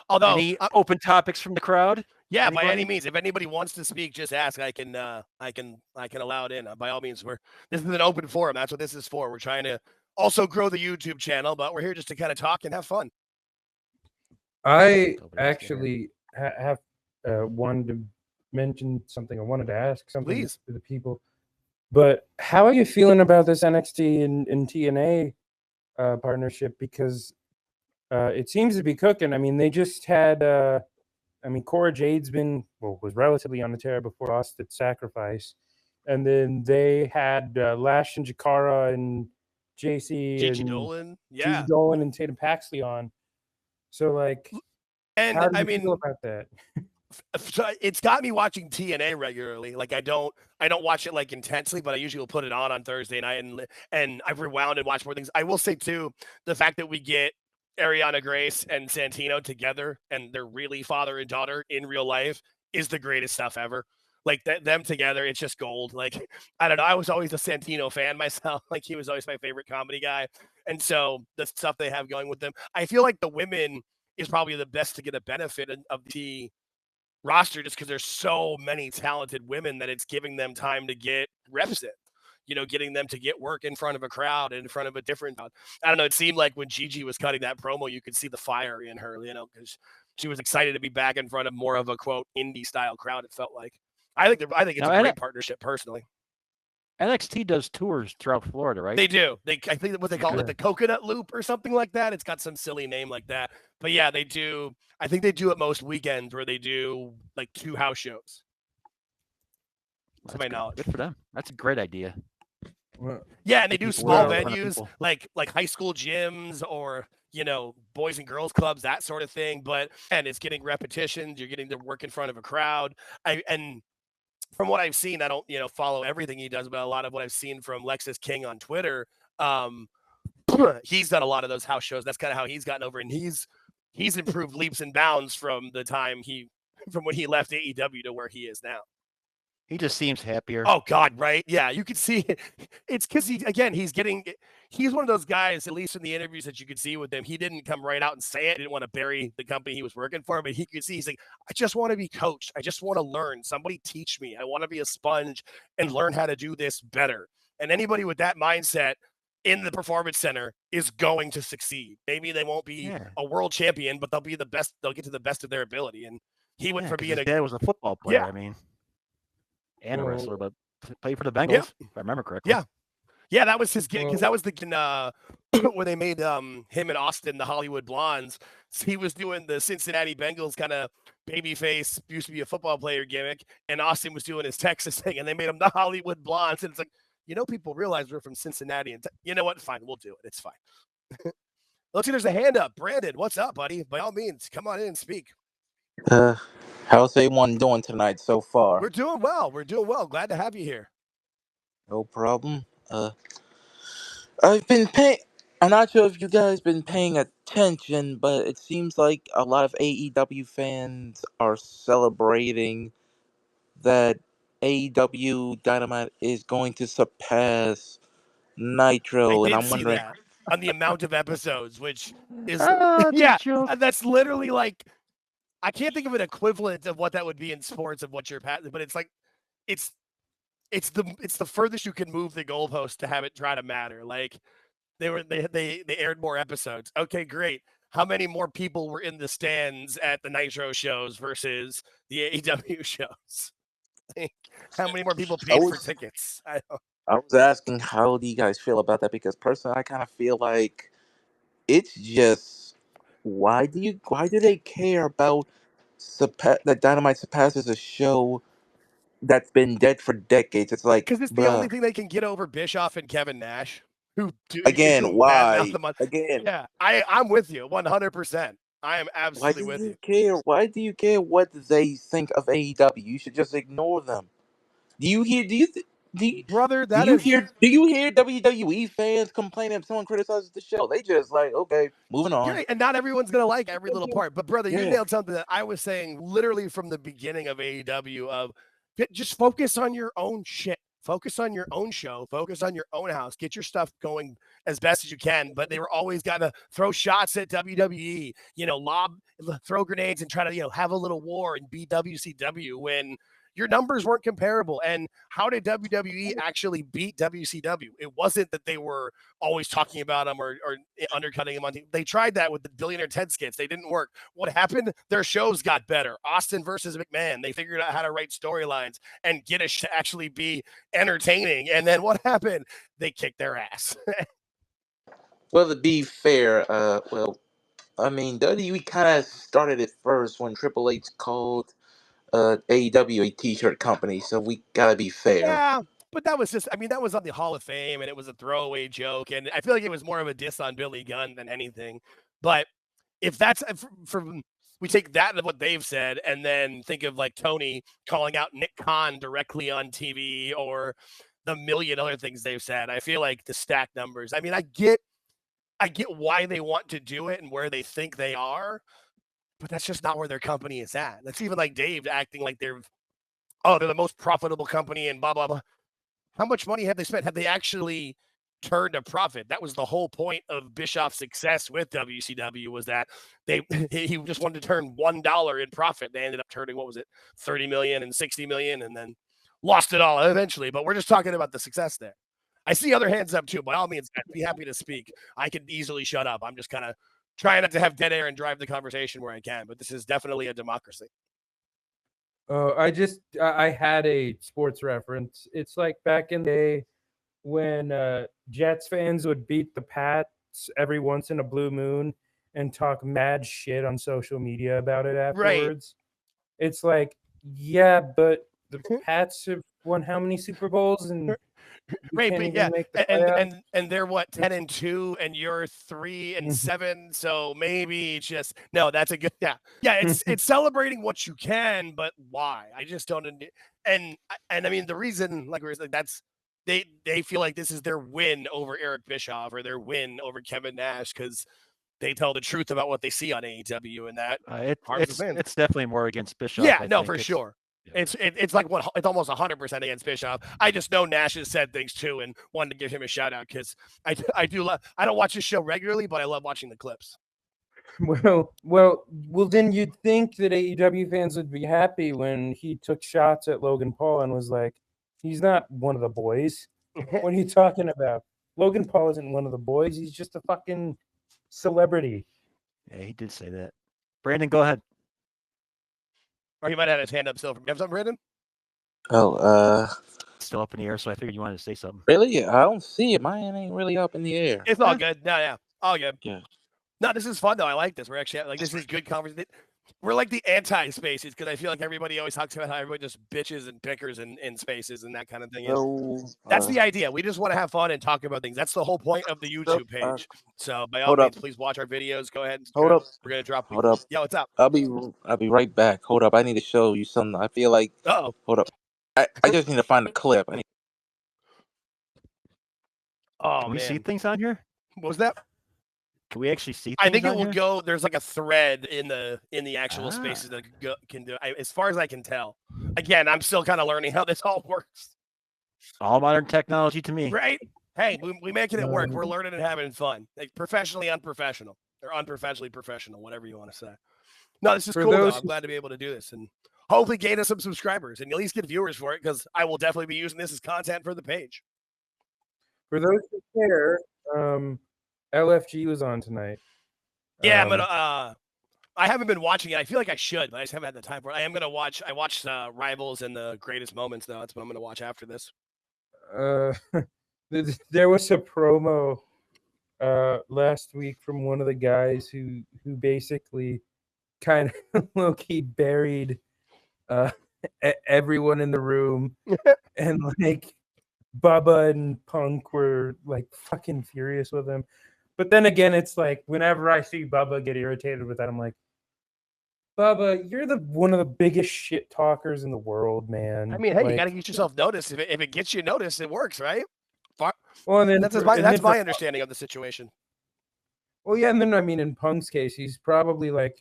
Although any open topics from the crowd? Yeah, by any means. If anybody wants to speak, just ask. I can allow it in. By all means, this is an open forum. That's what this is for. We're trying to also grow the YouTube channel, but we're here just to kind of talk and have fun. I actually have wanted to mention something. I wanted to ask something to the people. But how are you feeling about this NXT and TNA partnership? Because it seems to be cooking. I mean, they just had. Cora Jade's was relatively on the tear before lost at Sacrifice, and then they had Lash and Jakara and Gigi Dolan, Gigi Dolan and Tatum Paxley on. So like, and how do you feel about that? So it's got me watching TNA regularly. Like I don't watch it like intensely, but I usually will put it on Thursday night and I've rewound and watched more things. I will say too, the fact that we get Ariana Grace and Santino together and they're really father and daughter in real life is the greatest stuff ever. Like them together, it's just gold. Like, I don't know. I was always a Santino fan myself. Like he was always my favorite comedy guy. And so the stuff they have going with them, I feel like the women is probably the best to get a benefit of the roster just because there's so many talented women that it's giving them time to get reps in. Getting them to get work in front of a crowd, in front of a different crowd. I don't know. It seemed like when Gigi was cutting that promo, you could see the fire in her, because she was excited to be back in front of more of a quote indie style crowd. It felt like. I think it's a great partnership personally. NXT does tours throughout Florida, right? They do. I think what they call it, the Coconut Loop or something like that. It's got some silly name like that. But yeah, they do. I think they do it most weekends where they do like 2 house shows. To my knowledge. Good for them. That's a great idea. Yeah, and they do People small in front of venues people. like high school gyms or boys and girls clubs, that sort of thing. But and it's getting repetitions. You're getting to work in front of a crowd. And from what I've seen, I don't follow everything he does, but a lot of what I've seen from Lexus King on Twitter, um, he's done a lot of those house shows. That's kind of how he's gotten over, and he's improved leaps and bounds from from when he left AEW to where he is now. He just seems happier. Oh God, right? Yeah, you could see it. It's because he's one of those guys, at least in the interviews that you could see with him, he didn't come right out and say it. He didn't want to bury the company he was working for, but he could see, he's like, I just want to be coached. I just want to learn. Somebody teach me. I want to be a sponge and learn how to do this better. And anybody with that mindset in the performance center is going to succeed. Maybe they won't be a world champion, but they'll be the best. They'll get to the best of their ability. And he went from being his dad was a football player. Yeah. I mean, and a wrestler, but played for the Bengals, if I remember correctly. Yeah, that was his gig, because that was the when they made him and Austin the Hollywood Blondes. He was doing the Cincinnati Bengals kind of babyface, used to be a football player gimmick, and Austin was doing his Texas thing, and they made him the Hollywood Blondes. And it's like, people realize we're from Cincinnati, and you know what? Fine, we'll do it. It's fine. Let's see, there's a hand up. Brandon, what's up, buddy? By all means, come on in and speak. How's everyone doing tonight so far? We're doing well. Glad to have you here. No problem. I've been paying. I'm not sure if you guys been paying attention, but it seems like a lot of AEW fans are celebrating that AEW Dynamite is going to surpass Nitro, I and did I'm see wondering. that on the amount of episodes, which is that's literally like, I can't think of an equivalent of what that would be in sports of what you're passing, but it's like it's the furthest you can move the goalpost to have it try to matter. Like they aired more episodes. Okay, great. How many more people were in the stands at the Nitro shows versus the AEW shows? How many more people paid for tickets? I was asking, how do you guys feel about that? Because personally, I kind of feel like it's just, why do they care about that Dynamite surpasses a show that's been dead for decades? It's like, because it's the only thing they can get over Bischoff and Kevin Nash, who do again. Why? Again, yeah, I'm with you 100%. I am absolutely with you. Why do you care what they think of AEW? You should just ignore them. Do you hear WWE fans complaining if someone criticizes the show? They just like, okay, moving on. Right. And not everyone's gonna like every little part. But brother, you nailed something that I was saying literally from the beginning of AEW of just focus on your own shit. Focus on your own show. Focus on your own house. Get your stuff going as best as you can. But they were always gotta throw shots at WWE, throw grenades and try to, have a little war and beat WCW when your numbers weren't comparable. And how did WWE actually beat WCW? It wasn't that they were always talking about them or undercutting them on TV. They tried that with the Billionaire Ted skits. They didn't work. What happened? Their shows got better. Austin versus McMahon. They figured out how to write storylines and get it to actually be entertaining. And then what happened? They kicked their ass. Well, to be fair, WWE kind of started it first when Triple H called AEW a t-shirt company, so we gotta be fair. Yeah, but that was that was on the Hall of Fame, and it was a throwaway joke, and I feel like it was more of a diss on Billy Gunn than anything. But if that's we take that of what they've said, and then think of like Tony calling out Nick Khan directly on TV, or the million other things they've said, I feel like the stack numbers. I mean, I get why they want to do it and where they think they are. But that's just not where their company is at. That's even like Dave acting like they're the most profitable company and blah, blah, blah. How much money have they spent? Have they actually turned a profit? That was the whole point of Bischoff's success with WCW, was that he just wanted to turn $1 in profit. They ended up turning, 30 million and 60 million, and then lost it all eventually. But we're just talking about the success there. I see other hands up too. By all means, I'd be happy to speak. I could easily shut up. I'm just kind of trying not to have dead air and drive the conversation where I can, but this is definitely a democracy. I had a sports reference. It's like back in the day when Jets fans would beat the Pats every once in a blue moon and talk mad shit on social media about it afterwards. Right. It's like, yeah, but the Pats have won how many Super Bowls and you Right, can't but even yeah, make the playoffs? and they're what 10-2, and you're 3-7. So maybe just no. That's a good yeah. It's celebrating what you can, but why? I just don't. And I mean the reason like that's they feel like this is their win over Eric Bischoff or their win over Kevin Nash because they tell the truth about what they see on AEW, and that It's definitely more against Bischoff. yeah, I no, think. for sure. Yeah. It's like it's almost 100% against Bischoff. I just know Nash has said things too, and wanted to give him a shout out because I do love. I don't watch this show regularly, but I love watching the clips. Well, then you'd think that AEW fans would be happy when he took shots at Logan Paul and was like, he's not one of the boys. What are you talking about? Logan Paul isn't one of the boys. He's just a fucking celebrity. Yeah, he did say that. Brandon, go ahead. Or he might have his hand up still. You have something, Brandon? Oh, Still up in the air, so I figured you wanted to say something. really? I don't see it. Mine ain't really up in the air. It's all good. No, yeah, all good. Yeah. No, this is fun though. I like this. We're actually like this is good conversation. We're like the anti-spaces because I feel like everybody always talks about how everybody just bitches and pickers in spaces and that kind of thing. So, That's the idea. We just want to have fun and talk about things. That's the whole point of the YouTube page. So by all hold means, up. please watch our videos. Go ahead. Hold up. We're gonna drop. Hold up. Yeah, what's up? I'll be right back. Hold up. I need to show you something. I feel like. Oh, Hold up. I just need to find a clip. oh Can we see man, things on here? what was that? Can we actually see things I think it on will here? go. There's like a thread in the actual spaces that can do. As far as I can tell. Again, I'm still kind of learning how this all works. All modern technology to me. Right? Hey, we making it work. We're learning and having fun. Like professionally unprofessional or unprofessionally professional, whatever you want to say. No, this is For cool though. those I'm glad to be able to do this and hopefully gain us some subscribers and at least get viewers for it because I will definitely be using this as content for the page. For those who care, LFG was on tonight. Yeah, I'm gonna. I haven't been watching it. I feel like I should, but I just haven't had the time for it. I am gonna watch. I watched Rivals and the Greatest Moments though. That's what I'm gonna watch after this. There was a promo last week from one of the guys who basically kind of low-key buried everyone in the room and like Bubba and Punk were like fucking furious with him. But then again, it's like whenever I see Bubba get irritated with that, I'm like, Bubba, you're one of the biggest shit talkers in the world, man. I mean, hey, like, you gotta get yourself noticed. If it gets you noticed, it works, right? well, and then That's my understanding of the situation. Well, yeah, and then I mean, in Punk's case, he's probably like,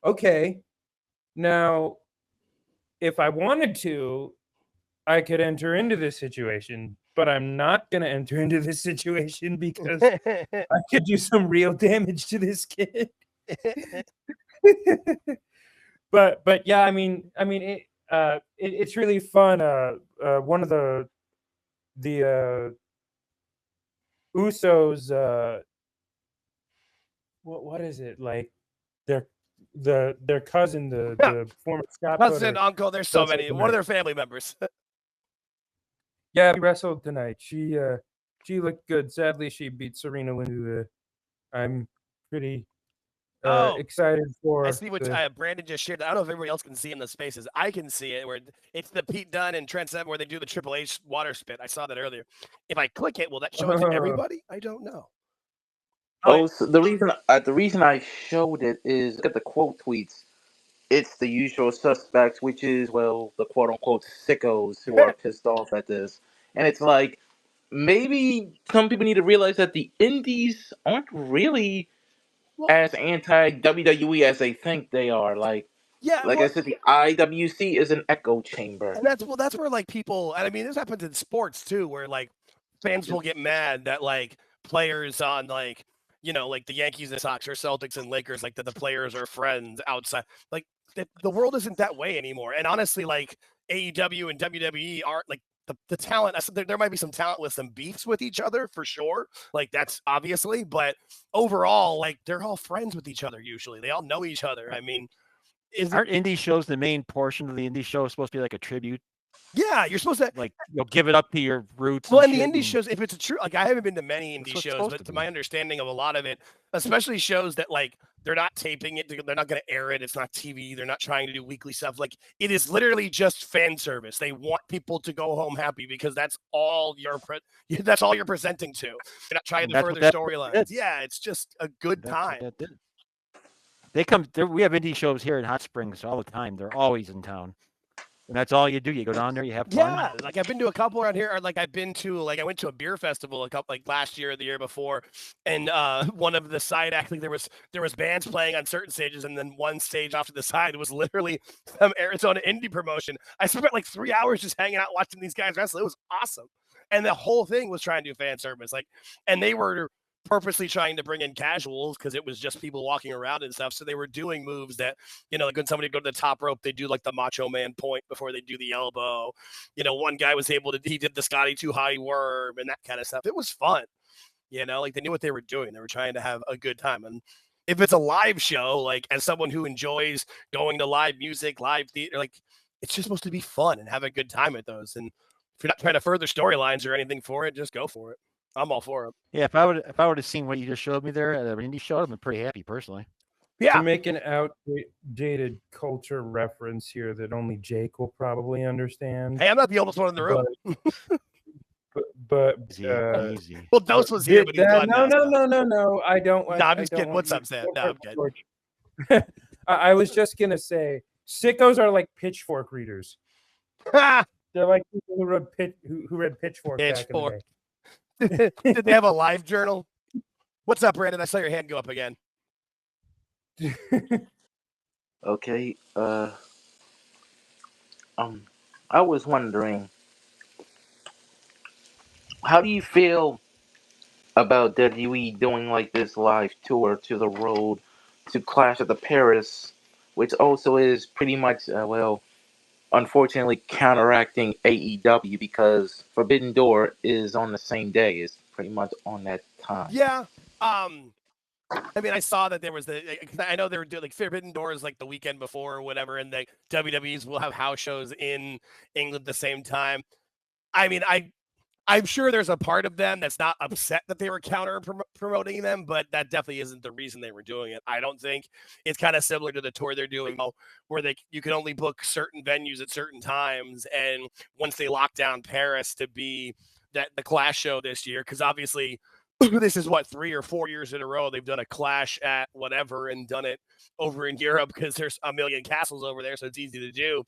okay, now, if I wanted to, I could enter into this situation, but I'm not going to enter into this situation because I could do some real damage to this kid. but yeah, I mean, it's really fun. One of the Usos, what is it like? Their cousin, the former Scott Cousin, Putter, uncle, there's so wrestled many. One tonight. of their family members. Yeah, she wrestled tonight. She looked good. Sadly, she beat Serena Lynn. I'm pretty excited for. I see what Brandon just shared. I don't know if everybody else can see in the spaces. I can see it where it's the Pete Dunne and Trent Seven where they do the Triple H water spit. I saw that earlier. If I click it, will that show it to everybody? I don't know. Oh, so the reason I showed it is look at the quote tweets. It's the usual suspects, which is well the quote unquote sickos who are pissed off at this, and it's like maybe some people need to realize that the indies aren't really as anti WWE as they think they are. I said, the IWC is an echo chamber. And that's where like people. And I mean, this happens in sports too, where like fans will get mad that like players on like like the Yankees and Sox or Celtics and Lakers, like that the players are friends outside. Like the world isn't that way anymore. And honestly, like AEW and WWE aren't like the talent. There might be some talent with some beefs with each other for sure. Like that's obviously, but overall, like they're all friends with each other. Usually, they all know each other. I mean, aren't indie shows the main portion of the indie show supposed to be like a tribute Yeah, you're supposed to Like, give it up to your roots. Well, and and the shit, indie shows, if it's a true, like I haven't been to many That's indie what it's shows, supposed but to to be. my understanding of a lot of it, especially shows that like they're not taping it, they're not going to air it, it's not TV, they're not trying to do weekly stuff. Like it is literally just fan service. They want people to go home happy because that's all you're presenting to. You're not trying And to that's further what that storylines. did. Yeah, it's just a good That's what time. that did. They come there. We have indie shows here in Hot Springs all the time. They're always in town. And that's all you do. You go down there, you have fun. Yeah, like I've been to a couple around here, or like I've been to, like I went to a beer festival a couple, like last year or the year before, and one of the side actually there was bands playing on certain stages, and then one stage off to the side was literally some Arizona indie promotion. I spent like 3 hours just hanging out watching these guys wrestle. It was awesome, and the whole thing was trying to do fan service, like, and they were purposely trying to bring in casuals because it was just people walking around and stuff. So they were doing moves that, like when somebody go to the top rope, they do like the Macho Man point before they do the elbow. One guy was able to, he did the Scotty Too High worm and that kind of stuff. It was fun. Like they knew what they were doing. They were trying to have a good time. And if it's a live show, like as someone who enjoys going to live music, live theater, like it's just supposed to be fun and have a good time at those. And if you're not trying to further storylines or anything for it, just go for it. I'm all for it. Yeah, if I would have seen what you just showed me there at an indie show, I'd been pretty happy personally. Yeah. To make an outdated culture reference here that only Jake will probably understand. Hey, I'm not the oldest one in the room. But easy. Well, Dose was here, but he's gone now. No. I don't want. No, I'm just kidding. What's up, Sam? No, I'm kidding. I was just gonna say, sickos are like pitchfork readers. They're like people who read Pitchfork. Pitchfork. Did they have a live journal? What's up, Brandon? I saw your hand go up again. Okay. I was wondering, how do you feel about WWE doing like this live tour to the road to Clash at the Paris, which also is pretty much unfortunately counteracting AEW because Forbidden Door is on the same day. It's pretty much on that time. Yeah. I mean, I saw that there was I know they were doing like Forbidden Doors like the weekend before or whatever, and the WWEs will have house shows in England at the same time. I mean, I'm sure there's a part of them that's not upset that they were counter promoting them, but that definitely isn't the reason they were doing it. I don't think it's kind of similar to the tour they're doing now, where you can only book certain venues at certain times. And once they lock down Paris to be the Clash show this year, because obviously this is 3 or 4 years in a row they've done a Clash at whatever and done it over in Europe because there's a million castles over there, so it's easy to do.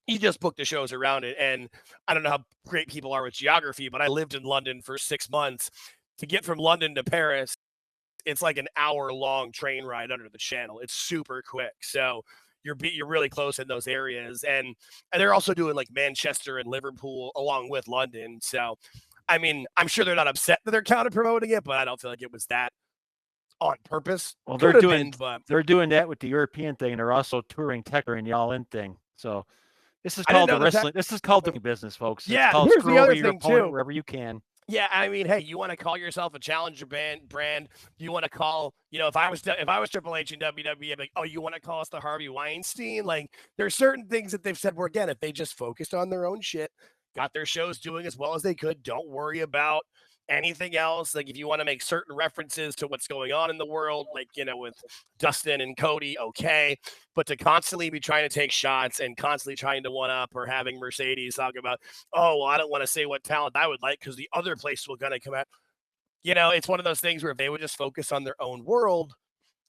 He just booked the shows around it. And I don't know how great people are with geography, but I lived in London for 6 months. To get from London to Paris, it's like an hour-long train ride under the channel. It's super quick. So you're really close in those areas. And they're also doing like Manchester and Liverpool along with London. So, I mean, I'm sure they're not upset that they're counter-promoting it, but I don't feel like it was that on purpose. Well, they're doing that with the European thing, and they're also touring Tekker and the All-In thing. So this is called the wrestling. This is called doing business, folks. Yeah, it's called here's screw the other over your thing opponent too. wherever you can. Yeah, I mean, hey, you want to call yourself a challenger brand? You want to call, if I was Triple H and WWE, I'd be like, oh, you want to call us the Harvey Weinstein? Like, there's certain things that they've said where, again, if they just focused on their own shit, got their shows doing as well as they could, don't worry about anything else. Like if you want to make certain references to what's going on in the world, like, with Dustin and Cody, okay. But to constantly be trying to take shots and constantly trying to one up or having Mercedes talk about, oh, well, I don't want to say what talent I would like because the other place will gonna come out. It's one of those things where if they would just focus on their own world,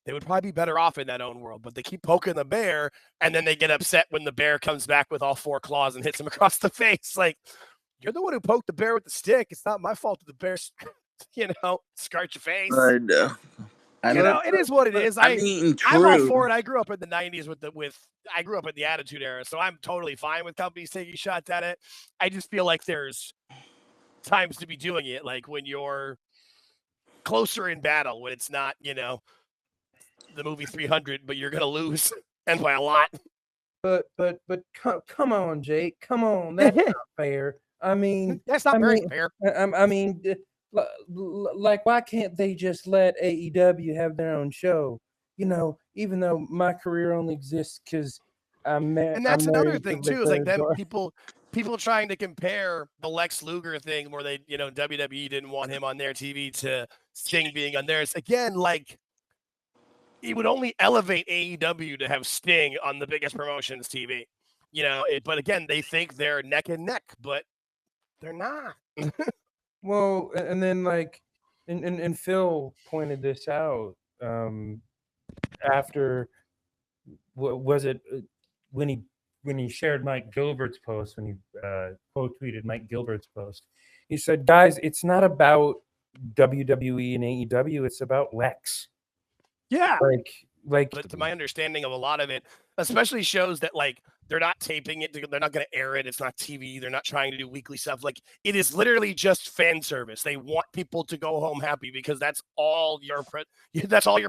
they would probably be better off in that own world. But they keep poking the bear, and then they get upset when the bear comes back with all 4 claws and hits them across the face. Like, you're the one who poked the bear with the stick. It's not my fault that the bear, scarred your face. I know. It is what it is. I'm all for it. I grew up in the 90s I grew up in the Attitude Era, so I'm totally fine with companies taking shots at it. I just feel like there's times to be doing it, like when you're closer in battle, when it's not, the movie 300, but you're gonna lose and by a lot. But come on, Jake. Come on, that's not fair. I mean, that's not very fair. I mean, like, why can't they just let AEW have their own show? Even though my career only exists because And that's I'm another married thing to too, is like them Victor. people trying to compare the Lex Luger thing where they, WWE didn't want him on their TV to Sting being on theirs. Again, like it would only elevate AEW to have Sting on the biggest promotions TV. But again, they think they're neck and neck, but they're not. Well, and then like, and Phil pointed this out after what was it when he shared Mike Gilbert's post, when he quote tweeted Mike Gilbert's post. He said, "Guys, it's not about WWE and AEW. It's about Lex." Yeah. Like But to my understanding of a lot of it, especially shows that like they're not taping it, they're not going to air it, it's not TV, they're not trying to do weekly stuff. Like it is literally just fan service. They want people to go home happy because that's all you're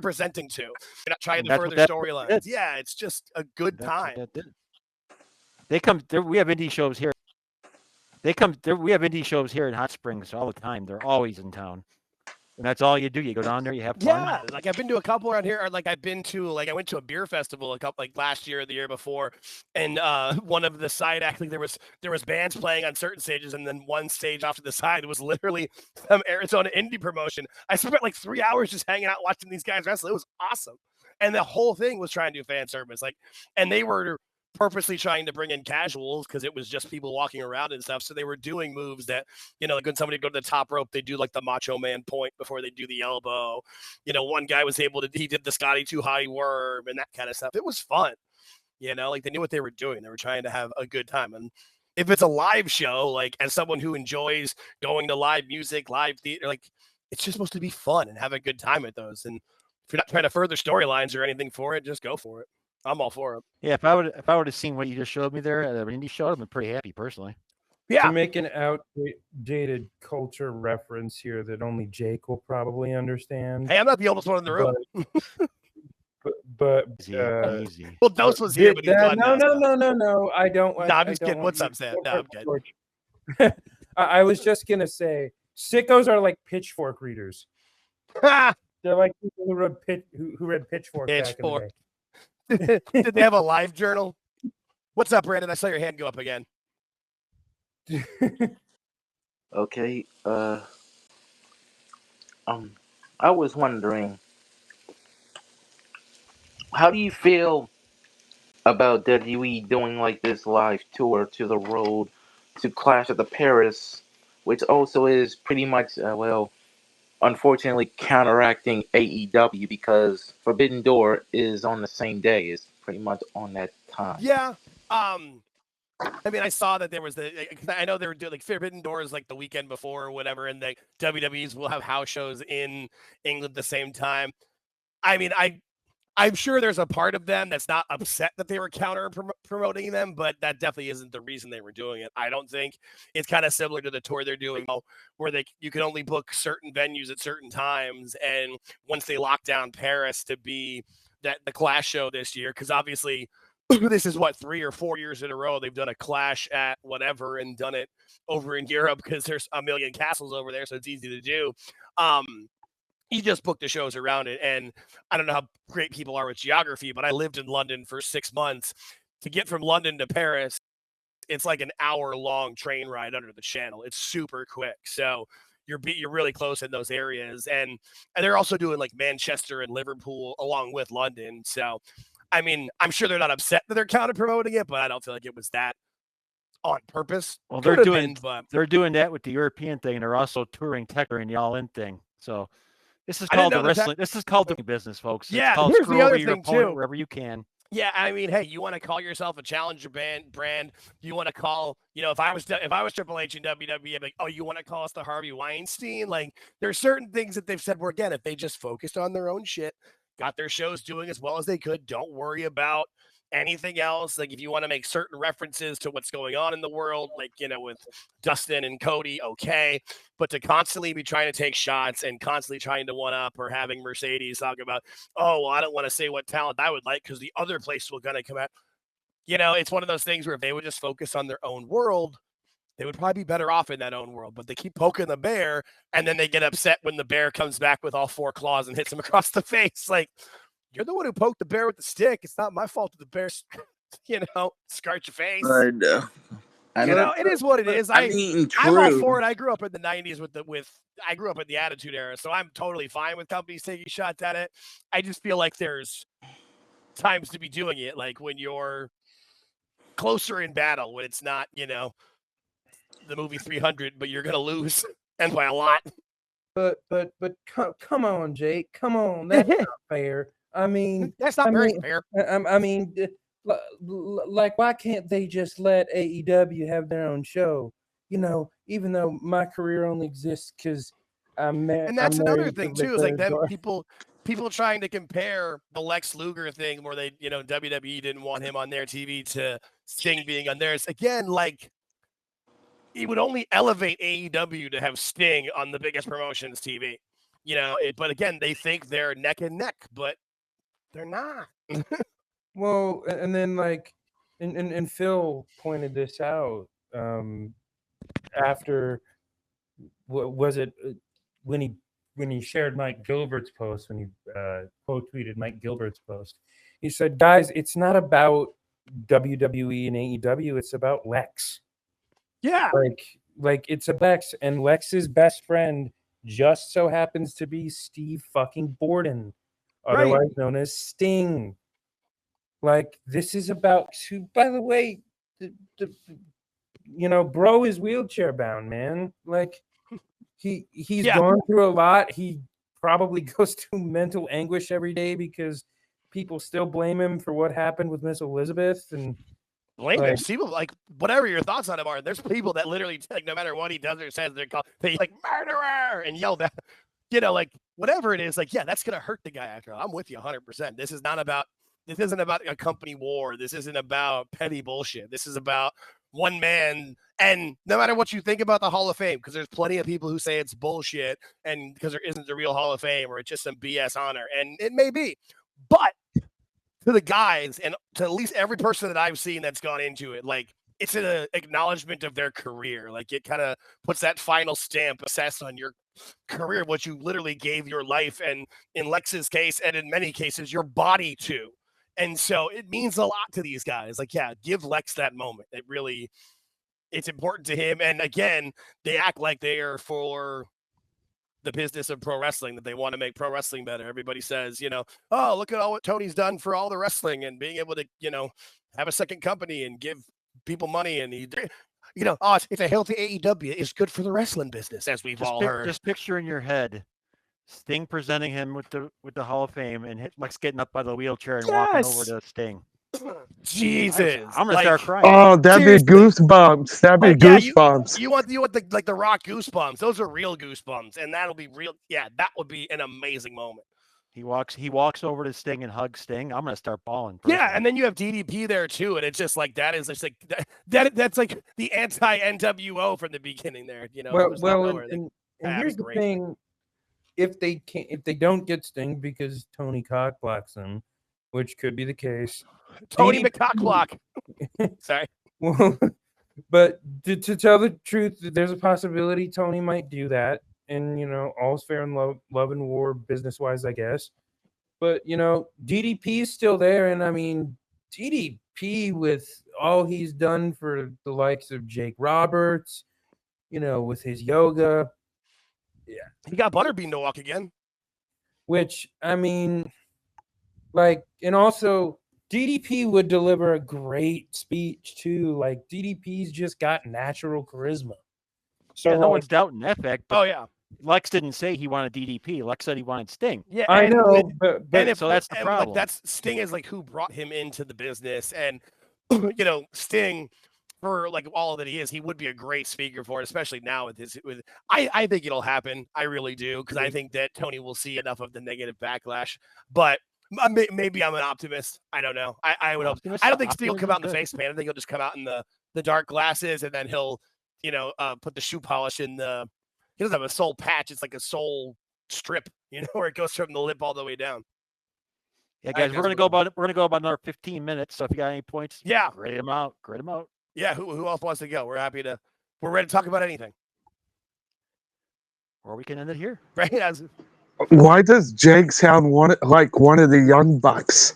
presenting to. You're not trying to further storylines. Yeah, it's just a good time. They come there. We have indie shows here. We have indie shows here in Hot Springs all the time. They're always in town. And that's all you do. You go down there, you have fun. Yeah, like I've been to a couple around here. Or like I went to a beer festival a couple like last year or the year before, and one of the side acts, there was bands playing on certain stages, and then one stage off to the side was literally some Arizona indie promotion. I spent like 3 hours just hanging out watching these guys wrestle. It was awesome, and the whole thing was trying to do fan service. And they were purposely trying to bring in casuals because it was just people walking around and stuff. So they were doing moves that, like when somebody go to the top rope, they do like the Macho Man point before they do the elbow. One guy was he did the Scotty Too High worm and that kind of stuff. It was fun. Like they knew what they were doing. They were trying to have a good time. And if it's a live show, like as someone who enjoys going to live music, live theater, like it's just supposed to be fun and have a good time at those. And if you're not trying to further storylines or anything for it, just go for it. I'm all for it. Yeah, if I would have seen what you just showed me there at an indie show, I'd been pretty happy personally. Yeah. To make an outdated culture reference here that only Jake will probably understand. Hey, I'm not the oldest one in the room. But easy. Well, Dose was here, but he's gone now. No. I don't. No, I'm just kidding. What's up, Sam? No, I'm good. I was just gonna say, sickos are like pitchfork readers. They're like people who read Pitchfork. Pitchfork. Back in the day. Did they have a live journal? What's up, Brandon? I saw your hand go up again. Okay. I was wondering, how do you feel about WWE doing like this live tour to the road to Clash at the Paris, which also is pretty much unfortunately counteracting AEW because Forbidden Door is on the same day. It's pretty much on that time. Yeah. I mean, I saw that there was I know they were doing like Forbidden Doors like the weekend before or whatever, and the WWEs will have house shows in England at the same time. I mean, I'm sure there's a part of them that's not upset that they were promoting them, but that definitely isn't the reason they were doing it. I don't think it's kind of similar to the tour they're doing now, where you can only book certain venues at certain times. And once they lock down Paris to be the Clash show this year, because obviously this is 3 or 4 years in a row they've done a Clash at whatever and done it over in Europe because there's a million castles over there, so it's easy to do. He just booked the shows around it. And I don't know how great people are with geography, but I lived in London for 6 months. To get from London to Paris, it's like an hour-long train ride under the channel. It's super quick. So you're really close in those areas. And they're also doing like Manchester and Liverpool along with London. So, I mean, I'm sure they're not upset that they're counter-promoting it, but I don't feel like it was that on purpose. Well, they're doing that with the European thing. And they're also touring Tekker and the All-In thing. So this is called the wrestling. This is called the business, folks. Yeah, it's called here's screw the other over your thing opponent too. wherever you can. Yeah, I mean, hey, you want to call yourself a challenger brand? You want to call, if I was Triple H and WWE, I'd be like, oh, you want to call us the Harvey Weinstein? Like, there's certain things that they've said where, again, if they just focused on their own shit, got their shows doing as well as they could, don't worry about anything else. Like if you want to make certain references to what's going on in the world, like, with Dustin and Cody, okay. But to constantly be trying to take shots and constantly trying to one up or having Mercedes talk about, oh, well, I don't want to say what talent I would like because the other place will going to come out. It's one of those things where if they would just focus on their own world, they would probably be better off in that own world. But they keep poking the bear and then they get upset when the bear comes back with all 4 claws and hits them across the face. Like, you're the one who poked the bear with the stick. It's not my fault that the bear scarred your face. But It is what it is. I mean, I'm all true. for it. I grew up in the '90s I grew up in the Attitude Era, so I'm totally fine with companies taking shots at it. I just feel like there's times to be doing it, like when you're closer in battle, when it's not, the movie 300, but you're gonna lose and by a lot. But come on, Jake. Come on, that's not fair. I mean, That's not very fair. I mean, like, why can't they just let AEW have their own show? Even though my career only exists because I'm married. And that's another thing too, is like them daughter. people trying to compare the Lex Luger thing where they, WWE didn't want him on their TV to Sting being on theirs. Again, like, it would only elevate AEW to have Sting on the biggest promotions TV. But again, they think they're neck and neck, but they're not. Well, and then like, and Phil pointed this out after, was it when he shared Mike Gilbert's post, when he quote tweeted Mike Gilbert's post, he said, guys, it's not about WWE and AEW, it's about Lex. Yeah. Like it's a Lex, and Lex's best friend just so happens to be Steve fucking Borden, otherwise known as Sting. Like, this is about by the way, bro is wheelchair bound, man. Like, he's gone through a lot. He probably goes through mental anguish every day because people still blame him for what happened with Miss Elizabeth. And blame him. People, like, whatever your thoughts on him are, there's people that literally, like, no matter what he does or says, they like murderer and yell that, like, whatever it is, like, that's gonna hurt the guy after all. I'm with you 100%. This isn't about a company war. This isn't about petty bullshit. This is about one man. And no matter what you think about the Hall of Fame, because there's plenty of people who say it's bullshit and because there isn't a real Hall of Fame or it's just some BS honor, and it may be, but to the guys and to at least every person that I've seen that's gone into it, like, it's an acknowledgement of their career. Like, it kind of puts that final stamp assessed on your career, what you literally gave your life, and in Lex's case, and in many cases, your body to. And so it means a lot to these guys. Like, give Lex that moment. It's important to him. And again, they act like they are for the business of pro wrestling, that they want to make pro wrestling better. Everybody says, oh, look at all what Tony's done for all the wrestling and being able to, have a second company and give people money. And it's a healthy AEW. It's good for the wrestling business, as we've all heard. Just picture in your head Sting presenting him with the Hall of Fame and Lex getting up by the wheelchair and walking over to Sting. Jesus, I'm gonna start crying. Oh, that'd be goosebumps. That'd be goosebumps. You want the Rock goosebumps? Those are real goosebumps, and that'll be real. Yeah, that would be an amazing moment. He walks over to Sting and hugs Sting. I'm gonna start bawling. Yeah, and then you have DDP there too, and it's just like that's like the anti NWO from the beginning there. And here's the thing: if they don't get Sting because Tony cock blocks them, which could be the case. Tony McCockblock. Sorry. Well, but to tell the truth, there's a possibility Tony might do that. And, all's fair in love and war, business-wise, I guess. But, DDP is still there. And, I mean, DDP, with all he's done for the likes of Jake Roberts, with his yoga. Yeah. He got Butterbean to walk again. Which, I mean, like, and also DDP would deliver a great speech too. Like, DDP's just got natural charisma. So no one's doubting that fact. Oh yeah, Lex didn't say he wanted DDP. Lex said he wanted Sting. Yeah, I know. So that's the problem. Like, that's Sting is like who brought him into the business, and Sting, for like all that he is, he would be a great speaker for it, especially now with his. I think it'll happen. I really do, because I think that Tony will see enough of the negative backlash. But maybe I'm an optimist. I don't know. I would hope. I don't think Sting will come out in the face paint. I think he'll just come out in the dark glasses, and then he'll put the shoe polish in the. He doesn't have a soul patch. It's like a soul strip, where it goes from the lip all the way down. Yeah, guys, we're gonna go about another 15 minutes. So if you got any points, grade them out. Yeah, who else wants to go? We're ready to talk about anything. Or we can end it here. Right? Why does Jake sound like one of the Young Bucks?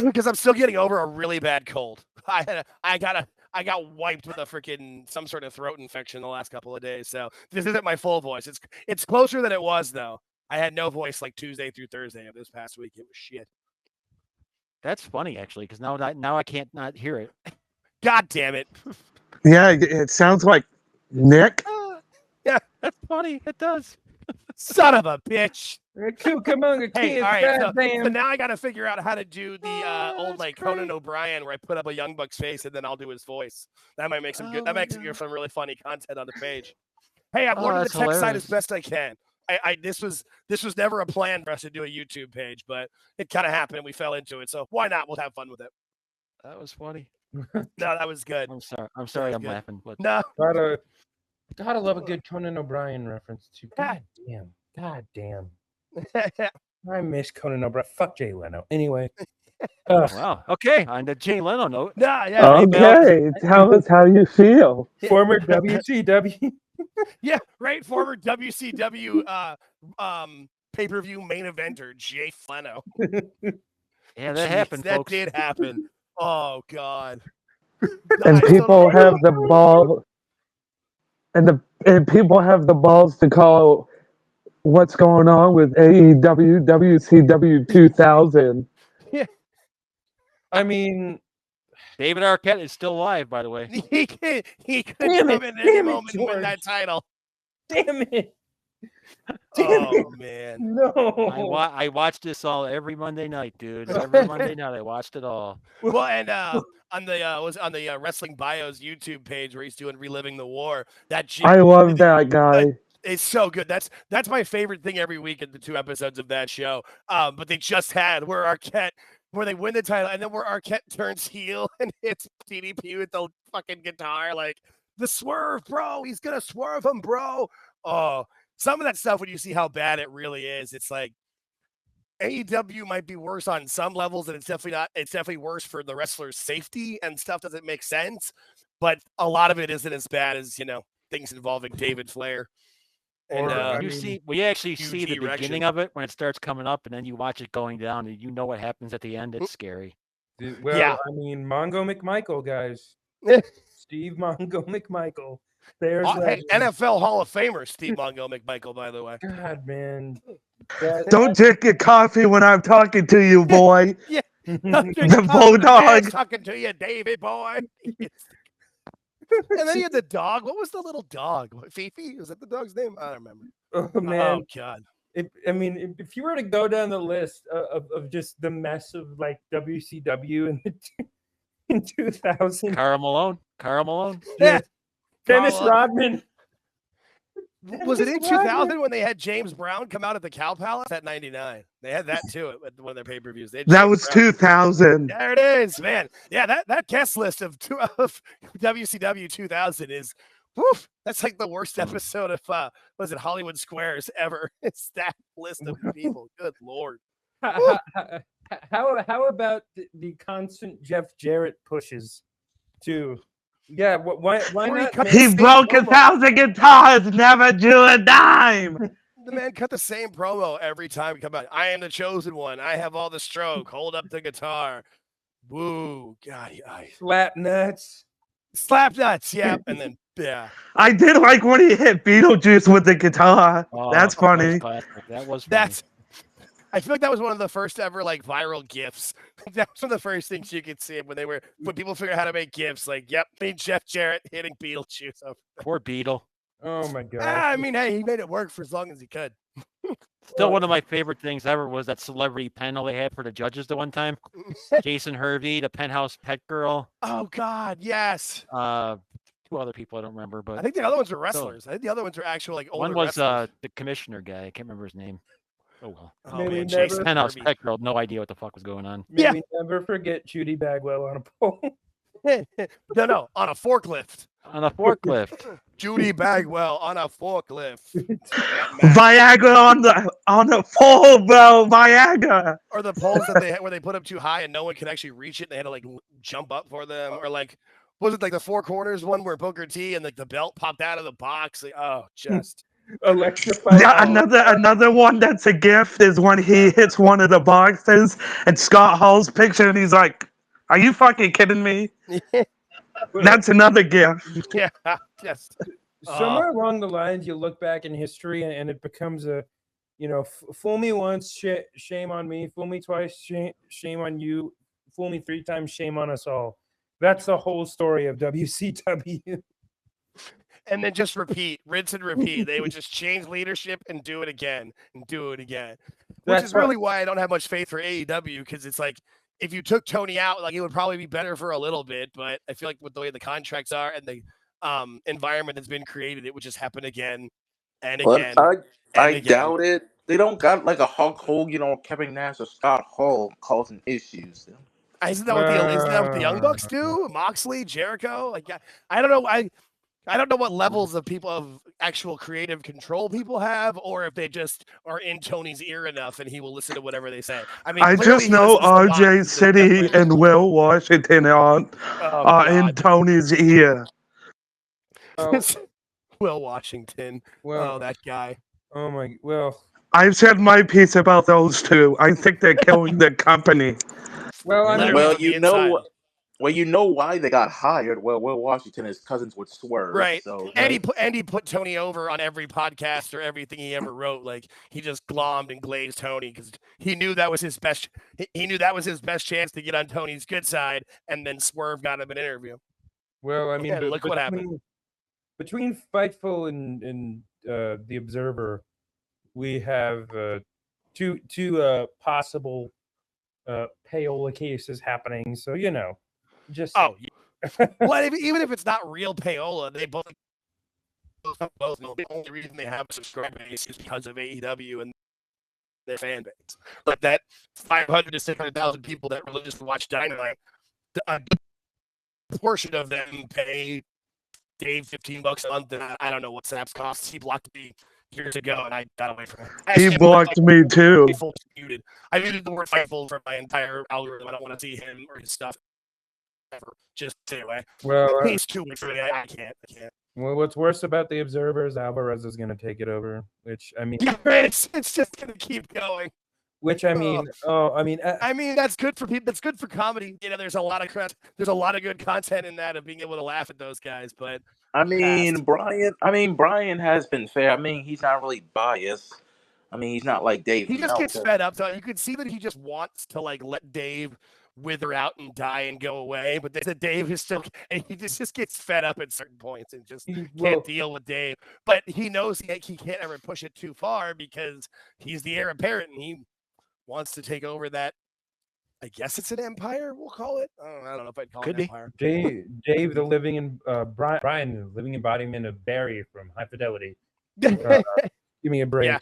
because I'm still getting over a really bad cold. I got wiped with a freaking some sort of throat infection the last couple of days. So this isn't my full voice. It's closer than it was though. I had no voice like Tuesday through Thursday of this past week. It was shit. That's funny actually, because now I can't not hear it. God damn it. Yeah, it sounds like Nick. Yeah, that's funny. It does. Son of a bitch. Cucamonga Hey, kids, all right. So goddamn. now I got to figure out how to do the old that's like great. Conan O'Brien where I put up a Young Buck's face and then I'll do his voice. That might make some good. Oh That my makes God. some really funny content on the page. Hey, I've Oh, learned the that's tech side as hilarious. best I can. This was never a plan for us to do a YouTube page, but it kind of happened and we fell into it. So why not? We'll have fun with it. That was funny. No, that was good. I'm sorry. I'm sorry. I'm good. laughing. But No, Gotta love a good Conan O'Brien reference too. God. God damn. I miss Conan O'Brien. Fuck Jay Leno. Anyway. Ugh. wow. Okay. On the Jay Leno note. no, yeah, Okay, tell us how you feel. Former WCW. yeah, right. Former WCW pay-per-view main eventer Jay Leno. Yeah, that Jeez, happened, that folks. did happen. Oh God. And people have the ball, and people have the balls to call what's going on with AEW WCW 2000. I mean, David Arquette is still alive, by the way. He could Damn come it, in any damn it, moment and win George. that title. damn it. Oh man. No. I watched this all every Monday night, dude. Every Monday night, I watched it all. Well, and on the Wrestling Bios YouTube page where he's doing Reliving the War. I love that guy. It's so good. That's my favorite thing every week in the 2 episodes of that show. But they just had where they win the title, and then where Arquette turns heel and hits DDP with the fucking guitar, like the swerve, bro. He's gonna swerve him, bro. Oh, some of that stuff when you see how bad it really is, it's like AEW might be worse on some levels, and it's definitely not. It's definitely worse for the wrestler's safety and stuff doesn't make sense. But a lot of it isn't as bad as things involving David Flair. And we actually huge see the erection. beginning of it when it starts coming up, and then you watch it going down, and you know what happens at the end. It's scary. Well, Yeah. I mean, Mongo McMichael, guys. Steve Mongo McMichael. There's hey, NFL Hall of Famer Steve Mongo McMichael, by the way. God, man. Don't drink your coffee when I'm talking to you, boy. Yeah. The bulldog. Talking to you, David boy. And then he had the dog. What was the little dog? Fifi? Was that the dog's name? I don't remember. Oh, man. Oh God. If you were to go down the list of just the mess of like WCW in 2000, Carl Malone. Yeah. Dennis Rodman. Was it in 2000 when they had James Brown come out at the Cow Palace? At 99. They had that too at one of their pay-per-views. That was 2000. There it is, man. Yeah, that guest list of WCW 2000 is, woof, that's like the worst episode of was it Hollywood Squares ever? It's that list of people. Good Lord. How about the constant Jeff Jarrett pushes too? Yeah, why not? He broke 1,000 guitars, never drew a dime. The man cut the same promo every time he come out. I am the chosen one. I have all the stroke. Hold up the guitar. Woo. God, Slap nuts. Slap nuts. Yeah. And then, yeah. I did like when he hit Beetlejuice with the guitar. Oh, That's funny. That was funny. I feel like that was one of the first ever like viral GIFs. That was one of the first things you could see when people figured out how to make GIFs. Like, yep, me Jeff Jarrett hitting Beetlejuice. Poor Beetle. Oh my God. I mean, hey, he made it work for as long as he could. Still, one of my favorite things ever was that celebrity panel they had for the judges the one time. Jason Hervey, the Penthouse Pet Girl. Oh God, yes. 2 other people I don't remember, but I think the other ones were wrestlers. I think the other ones were actual like older one was wrestlers. the commissioner guy. I can't remember his name. Oh well. Oh, Maybe man, never- Jason Penthouse Hervey. Pet Girl, no idea what the fuck was going on. Maybe never forget Judy Bagwell on a pole. No, on a forklift. On a forklift. Judy Bagwell on a forklift. Viagra on the pole, bro. Viagra. Or the poles that they had where they put up too high and no one could actually reach it. And they had to like jump up for them. Or like, was it like the Four Corners one where Booker T and like the belt popped out of the box? Like, oh, just Electrified. Yeah, another one that's a gift is when he hits one of the boxes and Scott Hall's picture and he's like, "Are you fucking kidding me?" That's another gift. Yeah, just Somewhere along the lines, you look back in history and it becomes a, fool me once, shame on me. Fool me twice, shame on you. Fool me 3 times, shame on us all. That's the whole story of WCW. and then just repeat, rinse and repeat. They would just change leadership and do it again and do it again. Which That's is really why I don't have much faith for AEW, because it's like if you took Tony out, like it would probably be better for a little bit, but I feel like with the way the contracts are and the environment that's been created, it would just happen again and again. But I again. doubt it. They don't got like a Hulk Hogan or Kevin Nash or Scott Hall causing issues. Isn't that what the Young Bucks do? Moxley, Jericho, like I don't know. I don't know what levels of people of actual creative control people have, or if they just are in Tony's ear enough and he will listen to whatever they say. I mean, I clearly just he know listens to Mox, RJ so City definitely- and Will Washington are in God. Tony's ear. Will Washington. Well, that guy. oh my, well, I've said my piece about those two. I think they're killing the company. well, I mean, Literally Well, from the inside. you know why they got hired. Well, Will Washington is cousins with Swerve, Right. So And he put Tony over on every podcast or everything he ever wrote. Like he just glommed and glazed Tony because he knew that was his best. He knew that was his best chance to get on Tony's good side, and then Swerve got him an interview. well, I mean, Yeah, look what happened. Between Fightful and the Observer, we have two possible payola cases happening. So just well, even if it's not real payola, they both know the only reason they have a subscriber base is because of AEW and their fan base. Like that 500 to 600,000 people that religiously watch Dynamite, a portion of them pay Dave $15 a month, and I don't know what Snaps costs. He blocked me years ago, and I got away from him. He blocked me too. Muted. I muted the word Fightful for my entire algorithm. I don't want to see him or his stuff ever. Just stay away. well, He's too weak for me. I can't. well, what's worse about the Observer is Alvarez is going to take it over. Which I mean, Yeah, it's just gonna keep going. which I mean, I mean that's good for people. That's good for comedy. There's a lot of good content in that of being able to laugh at those guys. But I mean, Brian has been fair. I mean, he's not really biased. I mean, he's not like Dave. he just gets fed up. So you can see that he just wants to like let Dave wither out and die and go away. But the Dave is still, and he just gets fed up at certain points and just can't deal with Dave. But he knows he can't ever push it too far because he's the heir apparent and he wants to take over that. I guess it's an empire, we'll call it. I don't know if I'd call it an empire. Dave, the living Brian, the living embodiment of Barry from High Fidelity. Give me a break. Yeah.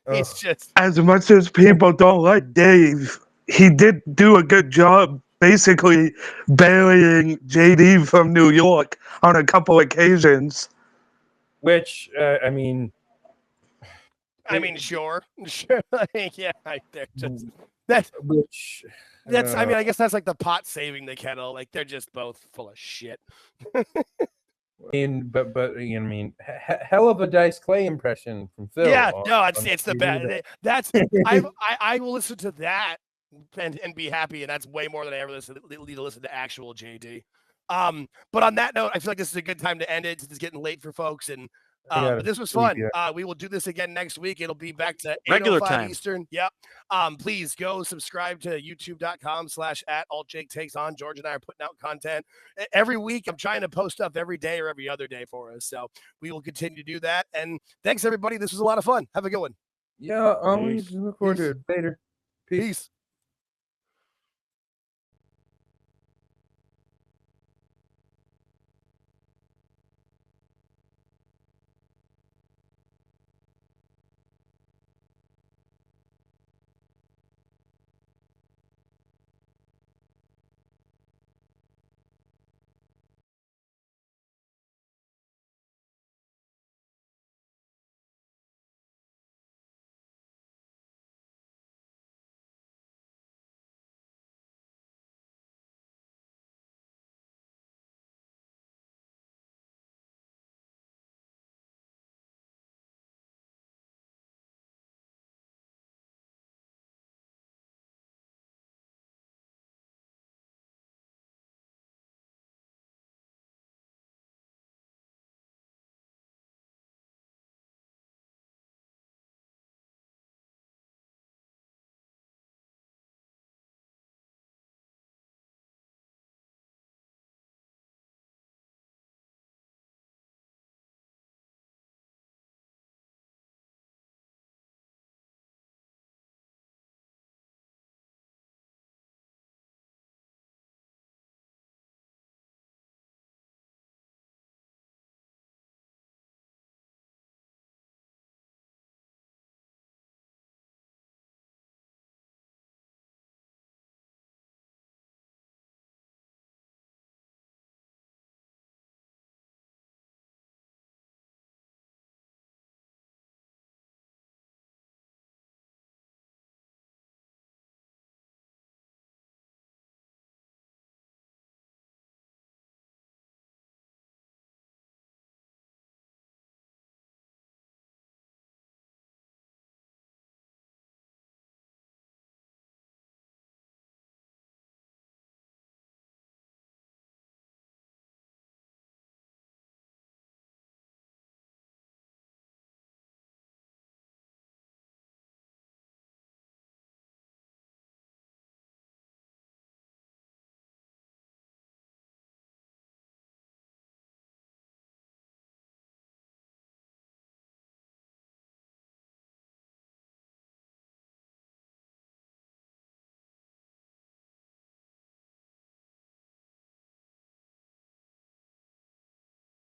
It's just as much as people don't like Dave, he did do a good job basically burying JD from New York on a couple occasions. Which I mean, sure. Yeah, that's which that's. I mean, I guess that's like the pot saving the kettle. Like they're just both full of shit. Hell of a Dice Clay impression from Phil. Yeah, no, it's the best. That's I will listen to that and be happy, and that's way more than I ever need to listen to actual JD. But on that note, I feel like this is a good time to end it. It's getting late for folks, and but this was fun. We will do this again next week. It'll be back to regular time Eastern. Yep. Please go subscribe to youtube.com/@AltJakeTakesOn. George and I are putting out content every week. I'm trying to post stuff every day or every other day for us. So we will continue to do that. And thanks everybody. This was a lot of fun. Have a good one. Yeah, always look forward to it later. Peace.